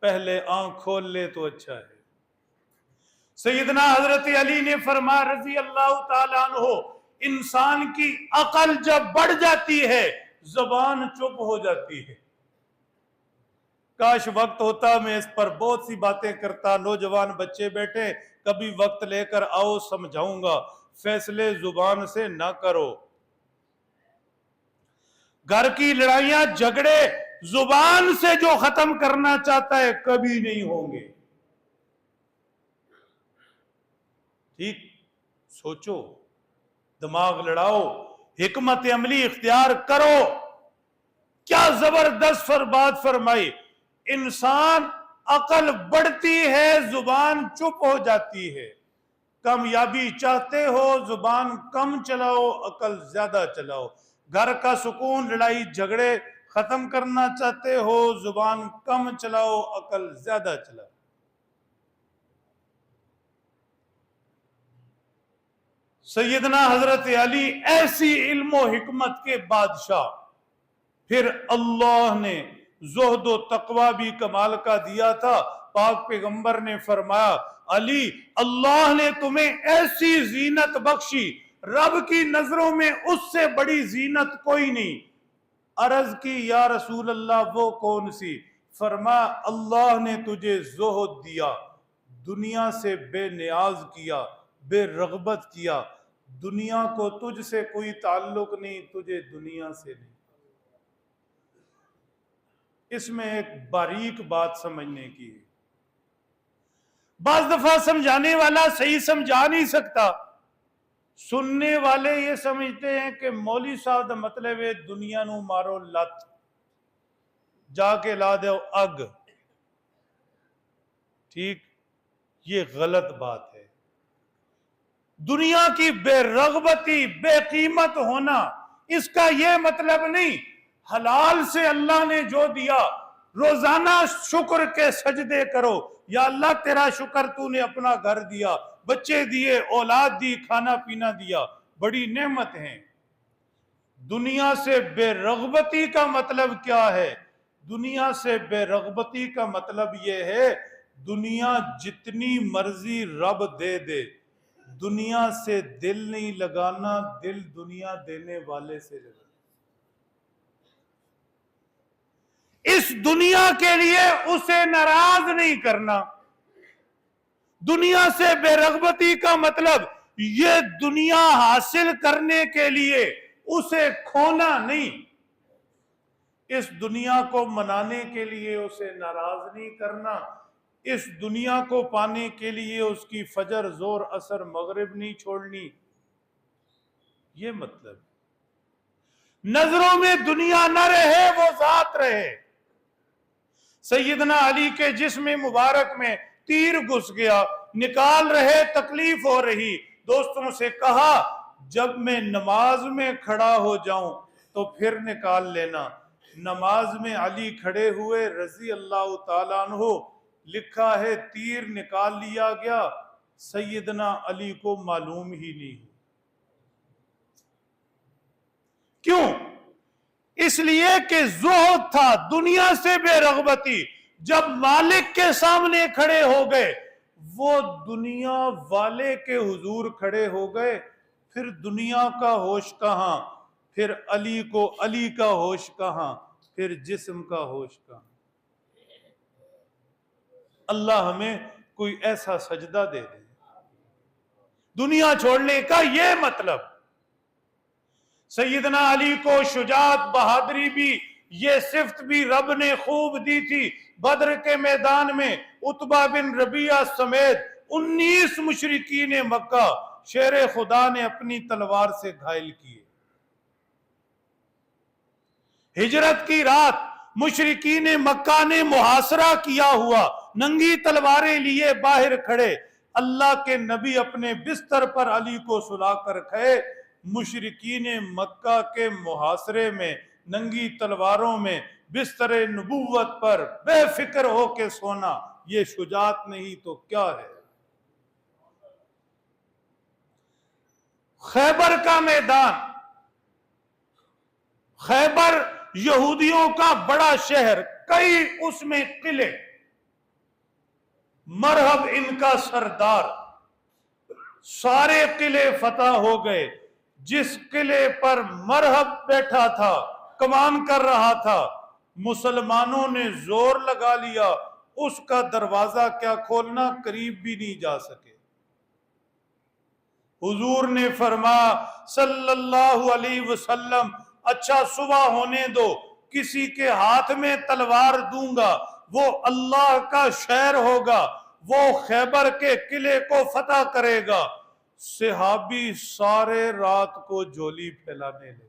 پہلے آنکھ کھول لے تو اچھا ہے. سیدنا حضرت علی نے فرمایا رضی اللہ تعالیٰ عنہ، انسان کی عقل جب بڑھ جاتی ہے زبان چپ ہو جاتی ہے۔ کاش وقت ہوتا میں اس پر بہت سی باتیں کرتا، نوجوان بچے بیٹھے، کبھی وقت لے کر آؤ سمجھاؤں گا۔ فیصلے زبان سے نہ کرو، گھر کی لڑائیاں جھگڑے زبان سے جو ختم کرنا چاہتا ہے کبھی نہیں ہوں گے۔ ٹھیک، سوچو، دماغ لڑاؤ، حکمت عملی اختیار کرو۔ کیا زبردست بات فرمائی، انسان عقل بڑھتی ہے زبان چپ ہو جاتی ہے۔ کامیابی چاہتے ہو زبان کم چلاؤ، عقل زیادہ چلاؤ۔ گھر کا سکون، لڑائی جھگڑے ختم کرنا چاہتے ہو زبان کم چلاؤ، عقل زیادہ چلاؤ۔ سیدنا حضرت علی ایسی علم و حکمت کے بادشاہ، پھر اللہ نے زہد و تقوی بھی کمال کا دیا تھا۔ پاک پیغمبر نے فرمایا علی، اللہ نے تمہیں ایسی زینت بخشی، رب کی نظروں میں اس سے بڑی زینت کوئی نہیں۔ عرض کی یا رسول اللہ وہ کون سی؟ فرمایا اللہ نے تجھے زہد دیا، دنیا سے بے نیاز کیا، بے رغبت کیا۔ دنیا کو تجھ سے کوئی تعلق نہیں، تجھے دنیا سے نہیں۔ اس میں ایک باریک بات سمجھنے کی ہے۔ بعض دفعہ سمجھانے والا صحیح سمجھا نہیں سکتا، سننے والے یہ سمجھتے ہیں کہ مولوی صاحب دا مطلب ہے دنیا نو مارو لت، جا کے لا دو اگ۔ ٹھیک، یہ غلط بات ہے۔ دنیا کی بے رغبتی، بے قیمت ہونا، اس کا یہ مطلب نہیں۔ حلال سے اللہ نے جو دیا روزانہ شکر کے سجدے کرو، یا اللہ تیرا شکر تو نے اپنا گھر دیا، بچے دیے، اولاد دی، کھانا پینا دیا، بڑی نعمت ہیں۔ دنیا سے بے رغبتی کا مطلب کیا ہے؟ دنیا سے بے رغبتی کا مطلب یہ ہے دنیا جتنی مرضی رب دے دے، دنیا سے دل نہیں لگانا، دل دنیا دینے والے سے لگانا۔ اس دنیا کے لیے اسے ناراض نہیں کرنا۔ دنیا سے بے رغبتی کا مطلب یہ دنیا حاصل کرنے کے لیے اسے کھونا نہیں، اس دنیا کو منانے کے لیے اسے ناراض نہیں کرنا، اس دنیا کو پانے کے لیے اس کی فجر، زور، عصر، مغرب نہیں چھوڑنی۔ یہ مطلب نظروں میں دنیا نہ رہے، وہ ذات رہے۔ سیدنا علی کے جسم مبارک میں تیر گھس گیا، نکال رہے، تکلیف ہو رہی۔ دوستوں سے کہا جب میں نماز میں کھڑا ہو جاؤں تو پھر نکال لینا۔ نماز میں علی کھڑے ہوئے رضی اللہ تعالیٰ عنہ، لکھا ہے تیر نکال لیا گیا، سیدنا علی کو معلوم ہی نہیں۔ کیوں؟ اس لیے کہ زہد تھا، دنیا سے بے رغبتی۔ جب مالک کے سامنے کھڑے ہو گئے، وہ دنیا والے کے حضور کھڑے ہو گئے، پھر دنیا کا ہوش کہاں، پھر علی کو علی کا ہوش کہاں، پھر جسم کا ہوش کہاں۔ اللہ ہمیں کوئی ایسا سجدہ دے دے۔ دنیا چھوڑنے کا یہ مطلب۔ سیدنا علی کو شجاعت، بہادری بھی، یہ صفت بھی رب نے خوب دی تھی۔ بدر کے میدان میں عتبہ بن ربیعہ سمیت 19 مشرکین مکہ شیر خدا نے اپنی تلوار سے گھائل کیے۔ ہجرت کی رات مشرکین مکہ نے محاصرہ کیا ہوا، ننگی تلواریں لیے باہر کھڑے۔ اللہ کے نبی اپنے بستر پر علی کو سلا کر کھائے۔ مشرکین مکہ کے محاصرے میں، ننگی تلواروں میں، بستر نبوت پر بے فکر ہو کے سونا، یہ شجاعت نہیں تو کیا ہے؟ خیبر کا میدان، خیبر یہودیوں کا بڑا شہر، کئی اس میں قلعے، مرحب ان کا سردار، سارے قلعے فتح ہو گئے. جس قلعے پر مرہب بیٹھا تھا، کمان کر رہا تھا، مسلمانوں نے زور لگا لیا، اس کا دروازہ کیا کھولنا، قریب بھی نہیں جا سکے. حضور نے فرمایا صلی اللہ علیہ وسلم، اچھا صبح ہونے دو، کسی کے ہاتھ میں تلوار دوں گا، وہ اللہ کا شہر ہوگا، وہ خیبر کے قلعے کو فتح کرے گا. صحابی سارے رات کو جھولی پھیلانے لگے.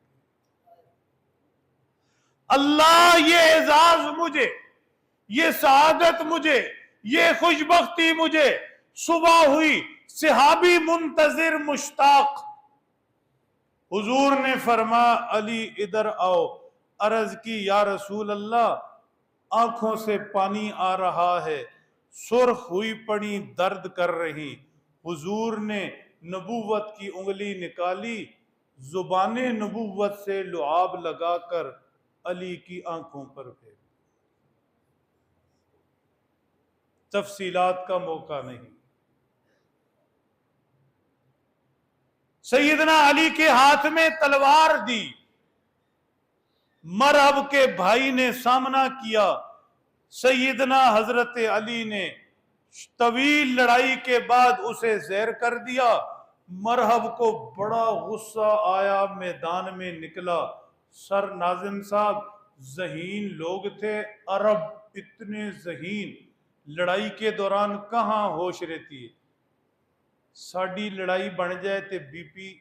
اللہ یہ اعزاز مجھے، یہ سعادت مجھے، یہ خوشبختی مجھے. صبح ہوئی، صحابی منتظر مشتاق. حضور نے فرمایا علی ادھر آؤ. عرض کی یا رسول اللہ، آنکھوں سے پانی آ رہا ہے، سرخ ہوئی پڑی، درد کر رہی. حضور نے نبوت کی انگلی نکالی، زبان نبوت سے لعاب لگا کر علی کی آنکھوں پر پھیر. تفصیلات کا موقع نہیں. سیدنا علی کے ہاتھ میں تلوار دی، مرہب کے بھائی نے سامنا کیا. سیدنا حضرت علی نے طویل لڑائی کے بعد اسے زیر کر دیا. مرہب کو بڑا غصہ آیا، میدان میں نکلا. سر ناظم صاحب، ذہین لوگ تھے عرب، اتنے ذہین، لڑائی کے دوران کہاں ہوش رہتی ہے. ساڑی لڑائی بن جائے تے بی پی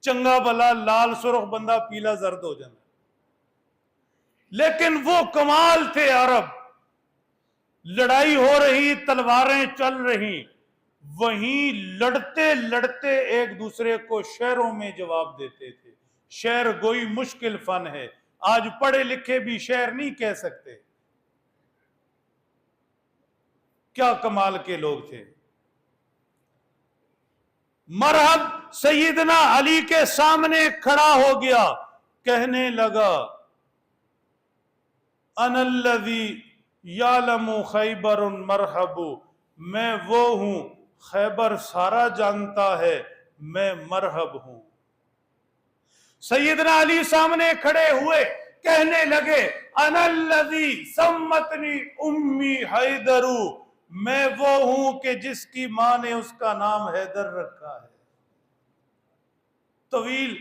چنگا بلا لال سرخ بندہ پیلا زرد ہو جانا. لیکن وہ کمال تھے عرب. لڑائی ہو رہی، تلواریں چل رہی، وہیں لڑتے لڑتے ایک دوسرے کو شعروں میں جواب دیتے تھے. شعر گوئی مشکل فن ہے، آج پڑھے لکھے بھی شعر نہیں کہہ سکتے. کیا کمال کے لوگ تھے. مرہب سیدنا علی کے سامنے کھڑا ہو گیا، کہنے لگا انا الذی یعلم خیبر مرحب، میں وہ ہوں خیبر سارا جانتا ہے، میں مرحب ہوں. سیدنا علی سامنے کھڑے ہوئے، کہنے لگے انا الذی سمتنی امی حیدر، میں وہ ہوں کہ جس کی ماں نے اس کا نام حیدر رکھا ہے. طویل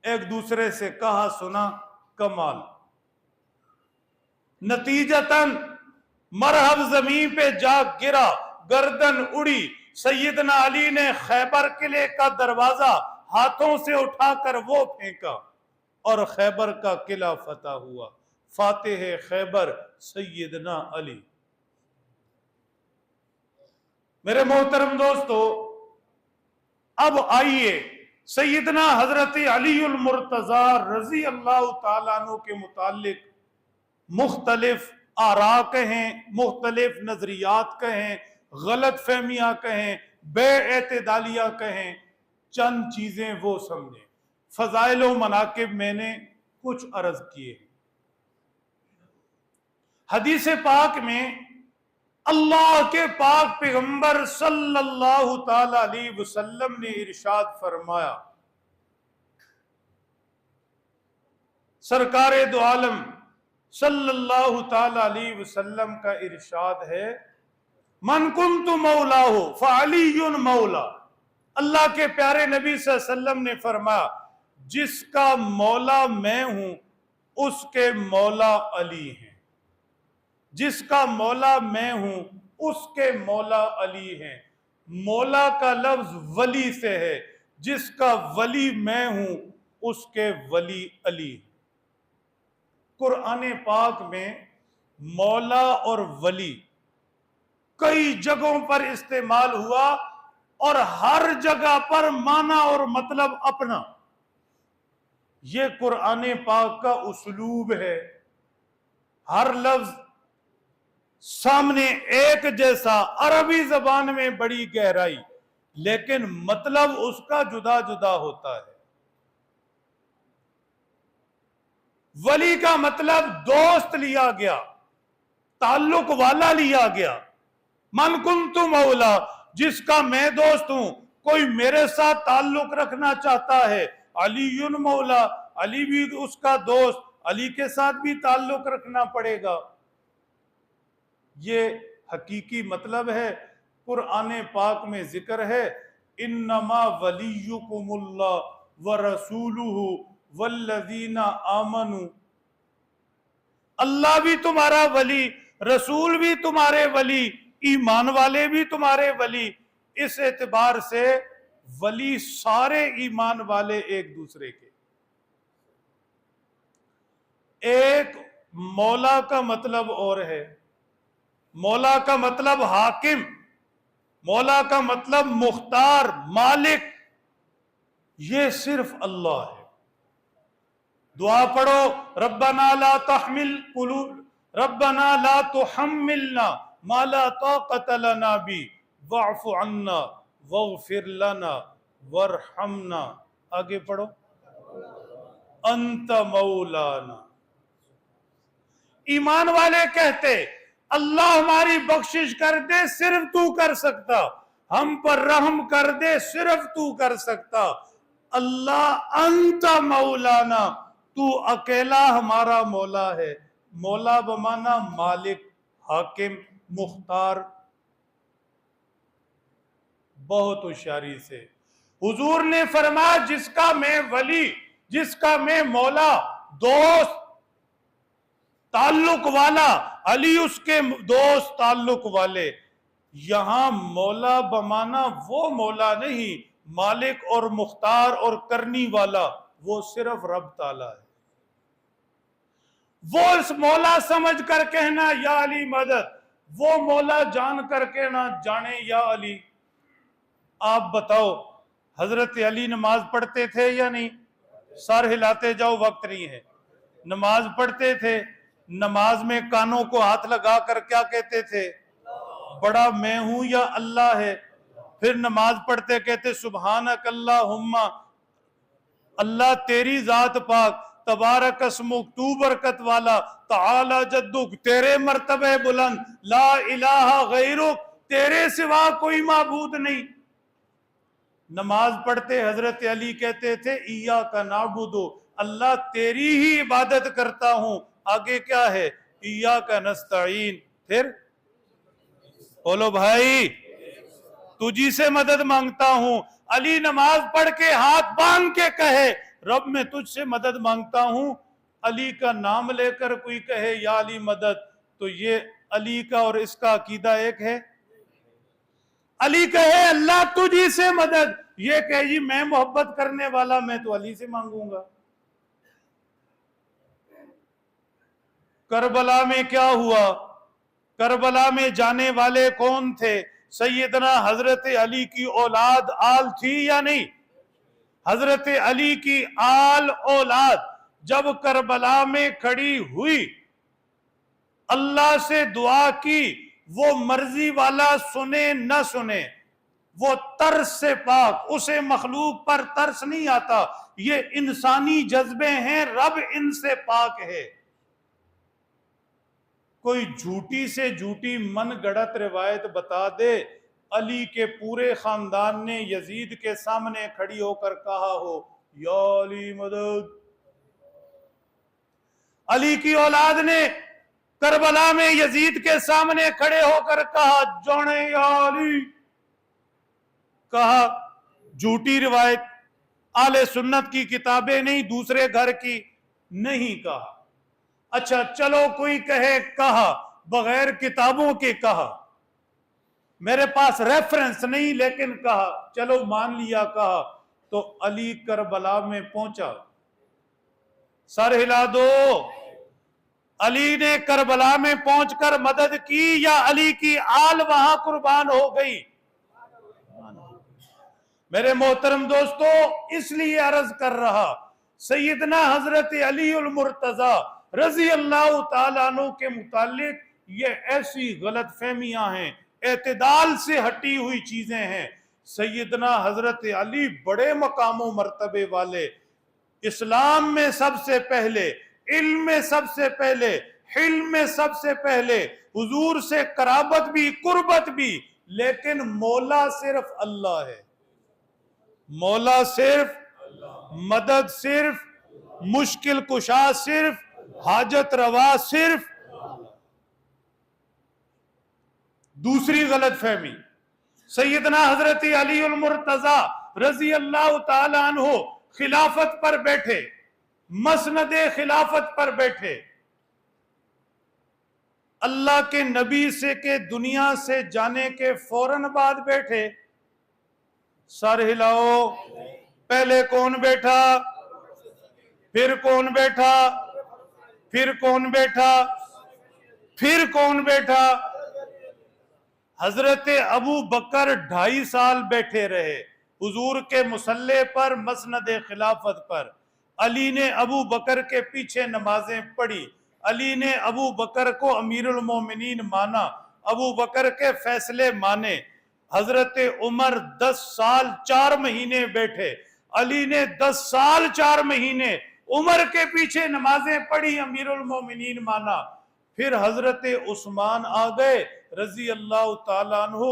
ایک دوسرے سے کہا سنا، کمال. نتیجتاً مرہب زمین پہ جا گرا، گردن اڑی. سیدنا علی نے خیبر قلعے کا دروازہ ہاتھوں سے اٹھا کر وہ پھینکا اور خیبر کا قلعہ فتح ہوا. فاتح خیبر سیدنا علی. میرے محترم دوستو، اب آئیے سیدنا حضرت علی المرتضی رضی اللہ تعالیٰ عنہ کے متعلق مختلف آراء کہیں، مختلف نظریات کہیں، غلط فہمیاں کہیں، بے اعتدالیاں کہیں، چند چیزیں وہ سمجھیں. فضائل و مناقب میں نے کچھ عرض کیے. حدیث پاک میں اللہ کے پاک پیغمبر صلی اللہ تعالی علیہ وسلم نے ارشاد فرمایا، سرکار دو عالم صلی اللہ تعالی علیہ وسلم کا ارشاد ہے، من کنت مولاہ فعلی مولا. اللہ کے پیارے نبی صلی اللہ علیہ وسلم نے فرمایا، جس کا مولا میں ہوں اس کے مولا علی ہیں. جس کا مولا میں ہوں اس کے مولا علی ہیں. مولا کا لفظ ولی سے ہے، جس کا ولی میں ہوں اس کے ولی علی. قرآن پاک میں مولا اور ولی کئی جگہوں پر استعمال ہوا اور ہر جگہ پر معنی اور مطلب اپنا. یہ قرآن پاک کا اسلوب ہے. ہر لفظ سامنے ایک جیسا، عربی زبان میں بڑی گہرائی، لیکن مطلب اس کا جدا جدا ہوتا ہے. ولی کا مطلب دوست لیا گیا، تعلق والا لیا گیا. من کنت مولا، جس کا میں دوست ہوں، کوئی میرے ساتھ تعلق رکھنا چاہتا ہے، علی مولا، علی بھی اس کا دوست، علی کے ساتھ بھی تعلق رکھنا پڑے گا۔ یہ حقیقی مطلب ہے۔ قرآن پاک میں ذکر ہے، انما ولیکم اللہ ورسولہ والذین آمنوا، اللہ بھی تمہارا ولی، رسول بھی تمہارے ولی، ایمان والے بھی تمہارے ولی۔ اس اعتبار سے ولی سارے ایمان والے ایک دوسرے کے۔ ایک مولا کا مطلب اور ہے، مولا کا مطلب حاکم، مولا کا مطلب مختار، مالک، یہ صرف اللہ ہے۔ دعا پڑھو، ربنا لا تحملنا ما لا طاقت لنا بی واعف عنا واغفر لنا وارحمنا۔ آگے پڑھو، انت مولانا۔ ایمان والے کہتے اللہ ہماری بخشش کر دے، صرف تو کر سکتا، ہم پر رحم کر دے، صرف تو کر سکتا۔ اللہ انت مولانا، تو اکیلا ہمارا مولا ہے۔ مولا بمانا مالک، حاکم، مختار۔ بہت ہوشیاری سے حضور نے فرمایا، جس کا میں ولی، جس کا میں مولا، دوست، تعلق والا، علی اس کے دوست تعلق والے۔ یہاں مولا بمانا وہ مولا نہیں، مالک اور مختار اور کرنی والا، وہ صرف رب تعالی ہے۔ وہ اس مولا سمجھ کر کہنا یا علی مدد، وہ مولا جان کر کہنا جانے یا علی۔ آپ بتاؤ، حضرت علی نماز پڑھتے تھے یا نہیں؟ سر ہلاتے جاؤ، وقت نہیں ہے۔ نماز پڑھتے تھے، نماز میں کانوں کو ہاتھ لگا کر کیا کہتے تھے؟ بڑا میں ہوں یا اللہ ہے؟ پھر نماز پڑھتے کہتے سبحانک اللہم، اللہ تیری ذات پاک، تبارک اسمک، تو برکت والا، تعالی جدک، تیرے مرتبہ بلند، لا الہ غیرک، تیرے سوا کوئی معبود نہیں۔ نماز پڑھتے حضرت علی کہتے تھے ایاک نعبد، اللہ تیری ہی عبادت کرتا ہوں۔ آگے کیا ہے؟ ایاک نستعین۔ پھر بولو بھائی، تجھی سے مدد مانگتا ہوں۔ علی نماز پڑھ کے ہاتھ باندھ کے کہے رب میں تجھ سے مدد مانگتا ہوں۔ علی کا نام لے کر کوئی کہے یا علی مدد، تو یہ علی کا اور اس کا عقیدہ ایک ہے؟ علی کہے اللہ تجھی سے مدد، یہ کہے جی میں محبت کرنے والا، میں تو علی سے مانگوں گا۔ کربلا میں کیا ہوا؟ کربلا میں جانے والے کون تھے؟ سیدنا حضرت علی کی اولاد آل تھی یا نہیں؟ حضرت علی کی آل اولاد جب کربلا میں کھڑی ہوئی، اللہ سے دعا کی، وہ مرضی والا سنے نہ سنے، وہ ترس سے پاک، اسے مخلوق پر ترس نہیں آتا، یہ انسانی جذبے ہیں، رب ان سے پاک ہے۔ کوئی جھوٹی سے جھوٹی من گڑت روایت بتا دے علی کے پورے خاندان نے یزید کے سامنے کھڑی ہو کر کہا ہو یا علی مدد، علی کی اولاد نے کربلا میں یزید کے سامنے کھڑے ہو کر کہا جونے یا علی، کہا جھوٹی روایت، اہل سنت کی کتابیں نہیں، دوسرے گھر کی نہیں کہا۔ اچھا چلو کوئی کہے کہا، بغیر کتابوں کے کہا، میرے پاس ریفرنس نہیں لیکن کہا، چلو مان لیا کہا، تو علی کربلا میں پہنچا، سر ہلا دو، علی نے کربلا میں پہنچ کر مدد کی یا علی کی آل وہاں قربان ہو گئی؟ میرے محترم دوستو، اس لیے عرض کر رہا، سیدنا حضرت علی المرتضی رضی اللہ تعالیٰ عنہ کے متعلق یہ ایسی غلط فہمیاں ہیں، اعتدال سے ہٹی ہوئی چیزیں ہیں۔ سیدنا حضرت علی بڑے مقام و مرتبے والے، اسلام میں سب سے پہلے، علم میں سب سے پہلے، حلم میں سب سے پہلے، حضور سے قرابت بھی قربت بھی لیکن مولا صرف اللہ ہے. مولا صرف، مدد صرف، مشکل کشا صرف، حاجت روا صرف. دوسری غلط فہمی، سیدنا حضرت علی المرتضی رضی اللہ تعالی عنہ خلافت پر بیٹھے، مسند خلافت پر بیٹھے، اللہ کے نبی سے کہ دنیا سے جانے کے فوراً بعد بیٹھے. سر ہلاؤ. پہلے کون بیٹھا؟ پھر کون بیٹھا؟ پھر کون بیٹھا؟ پھر کون بیٹھا؟ حضرت ابو بکر 2.5 سال بیٹھے رہے حضور کے مصلی پر، مسند خلافت پر. علی نے ابو بکر کے پیچھے نمازیں پڑھی، علی نے ابو بکر کو امیر المومنین مانا، ابو بکر کے فیصلے مانے. حضرت عمر 10 سال 4 مہینے بیٹھے، علی نے 10 سال 4 مہینے عمر کے پیچھے نمازیں پڑھی، امیر المومنین مانا. پھر حضرت عثمان آ گئے رضی اللہ تعالیٰ عنہ،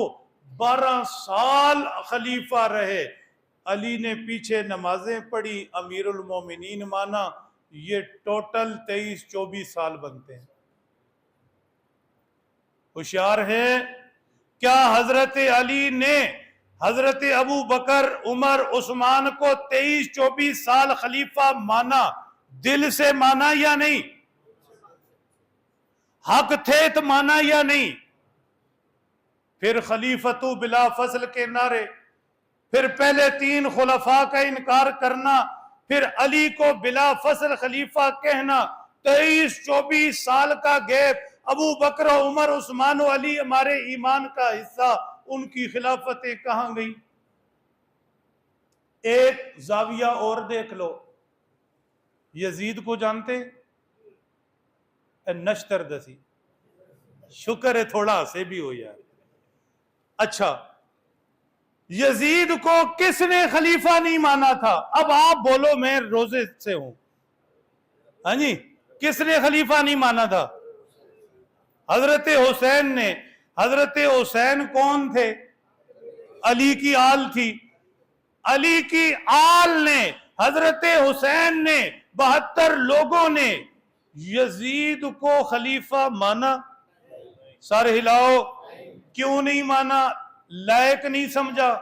12 سال خلیفہ رہے، علی نے پیچھے نمازیں پڑھی، امیر المومنین مانا. یہ ٹوٹل 23-24 سال بنتے ہیں. ہوشیار ہے کیا حضرت علی نے حضرت ابو بکر، عمر، عثمان کو 23-24 سال خلیفہ مانا؟ دل سے مانا یا نہیں؟ حق تھے تو مانا یا نہیں؟ پھر خلیفۃ بلا فصل کے نعرے، پھر پہلے 3 خلفاء کا انکار کرنا، پھر علی کو بلا فصل خلیفہ کہنا. 23-24 سال کا گیپ. ابو بکر، عمر، عثمان و علی ہمارے ایمان کا حصہ، ان کی خلافتیں کہاں گئی؟ ایک زاویہ اور دیکھ لو. یزید کو جانتے؟ نشتر دسی، شکر ہے تھوڑا سے بھی ہو یار. اچھا، یزید کو کس نے خلیفہ نہیں مانا تھا؟ اب آپ بولو، میں روزے سے ہوں. ہاں جی، کس نے خلیفہ نہیں مانا تھا؟ حضرت حسین نے. حضرت حسین کون تھے؟ علی کی آل تھی. علی کی آل نے، حضرت حسین نے، 72 لوگوں نے یزید کو خلیفہ مانا؟ سر ہلاؤ. کیوں نہیں مانا؟ لائق نہیں سمجھا.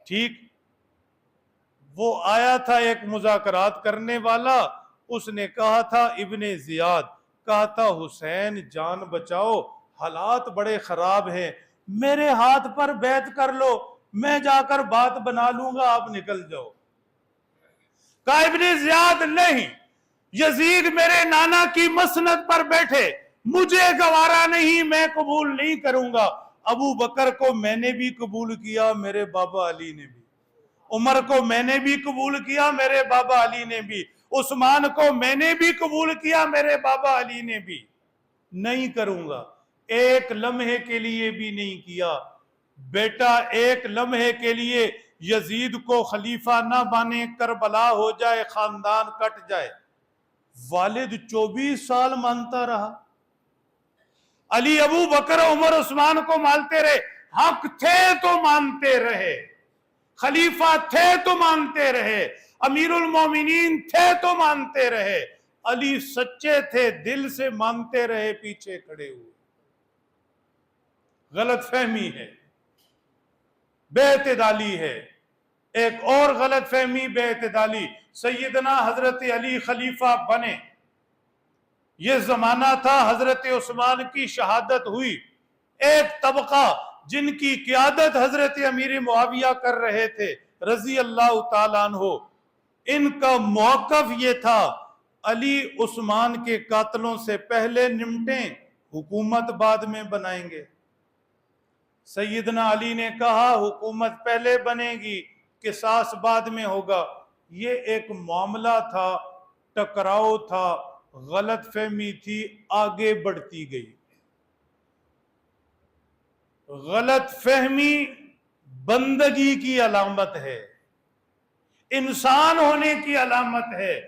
ٹھیک. وہ آیا تھا ایک مذاکرات کرنے والا، اس نے کہا تھا ابن زیاد، کہا تھا حسین جان بچاؤ، حالات بڑے خراب ہیں، میرے ہاتھ پر بیعت کر لو، میں جا کر بات بنا لوں گا، آپ نکل جاؤ. کہا ابن زیاد نہیں، یزید میرے نانا کی مسند پر بیٹھے، مجھے گوارا نہیں، میں قبول نہیں کروں گا. ابو بکر کو میں نے بھی قبول کیا، میرے بابا علی نے بھی. عمر کو میں نے بھی قبول کیا، میرے بابا علی نے بھی. عثمان کو میں نے بھی قبول کیا، میرے بابا علی نے بھی. نہیں کروں گا. ایک لمحے کے لیے بھی نہیں کیا. بیٹا ایک لمحے کے لیے یزید کو خلیفہ نہ بانے، کربلا ہو جائے، خاندان کٹ جائے. والد 24 سال مانتا رہا. علی ابو بکر عمر عثمان کو مانتے رہے. حق تھے تو مانتے رہے، خلیفہ تھے تو مانتے رہے، امیر المومنین تھے تو مانتے رہے. علی سچے تھے، دل سے مانتے رہے، پیچھے کھڑے ہوئے. غلط فہمی ہے، بے اعتدالی ہے. ایک اور غلط فہمی، بے اعتدالی. سیدنا حضرت علی خلیفہ بنے، یہ زمانہ تھا حضرت عثمان کی شہادت ہوئی. ایک طبقہ جن کی قیادت حضرت امیر معاویہ کر رہے تھے رضی اللہ تعالیٰ عنہ، ان کا موقف یہ تھا علی عثمان کے قاتلوں سے پہلے نمٹیں، حکومت بعد میں بنائیں گے. سیدنا علی نے کہا حکومت پہلے بنے گی، قصاص بعد میں ہوگا. یہ ایک معاملہ تھا، ٹکراؤ تھا، غلط فہمی تھی، آگے بڑھتی گئی. غلط فہمی بندگی کی علامت ہے، انسان ہونے کی علامت ہے.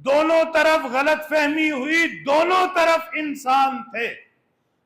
دونوں طرف غلط فہمی ہوئی، دونوں طرف انسان تھے.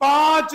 5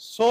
100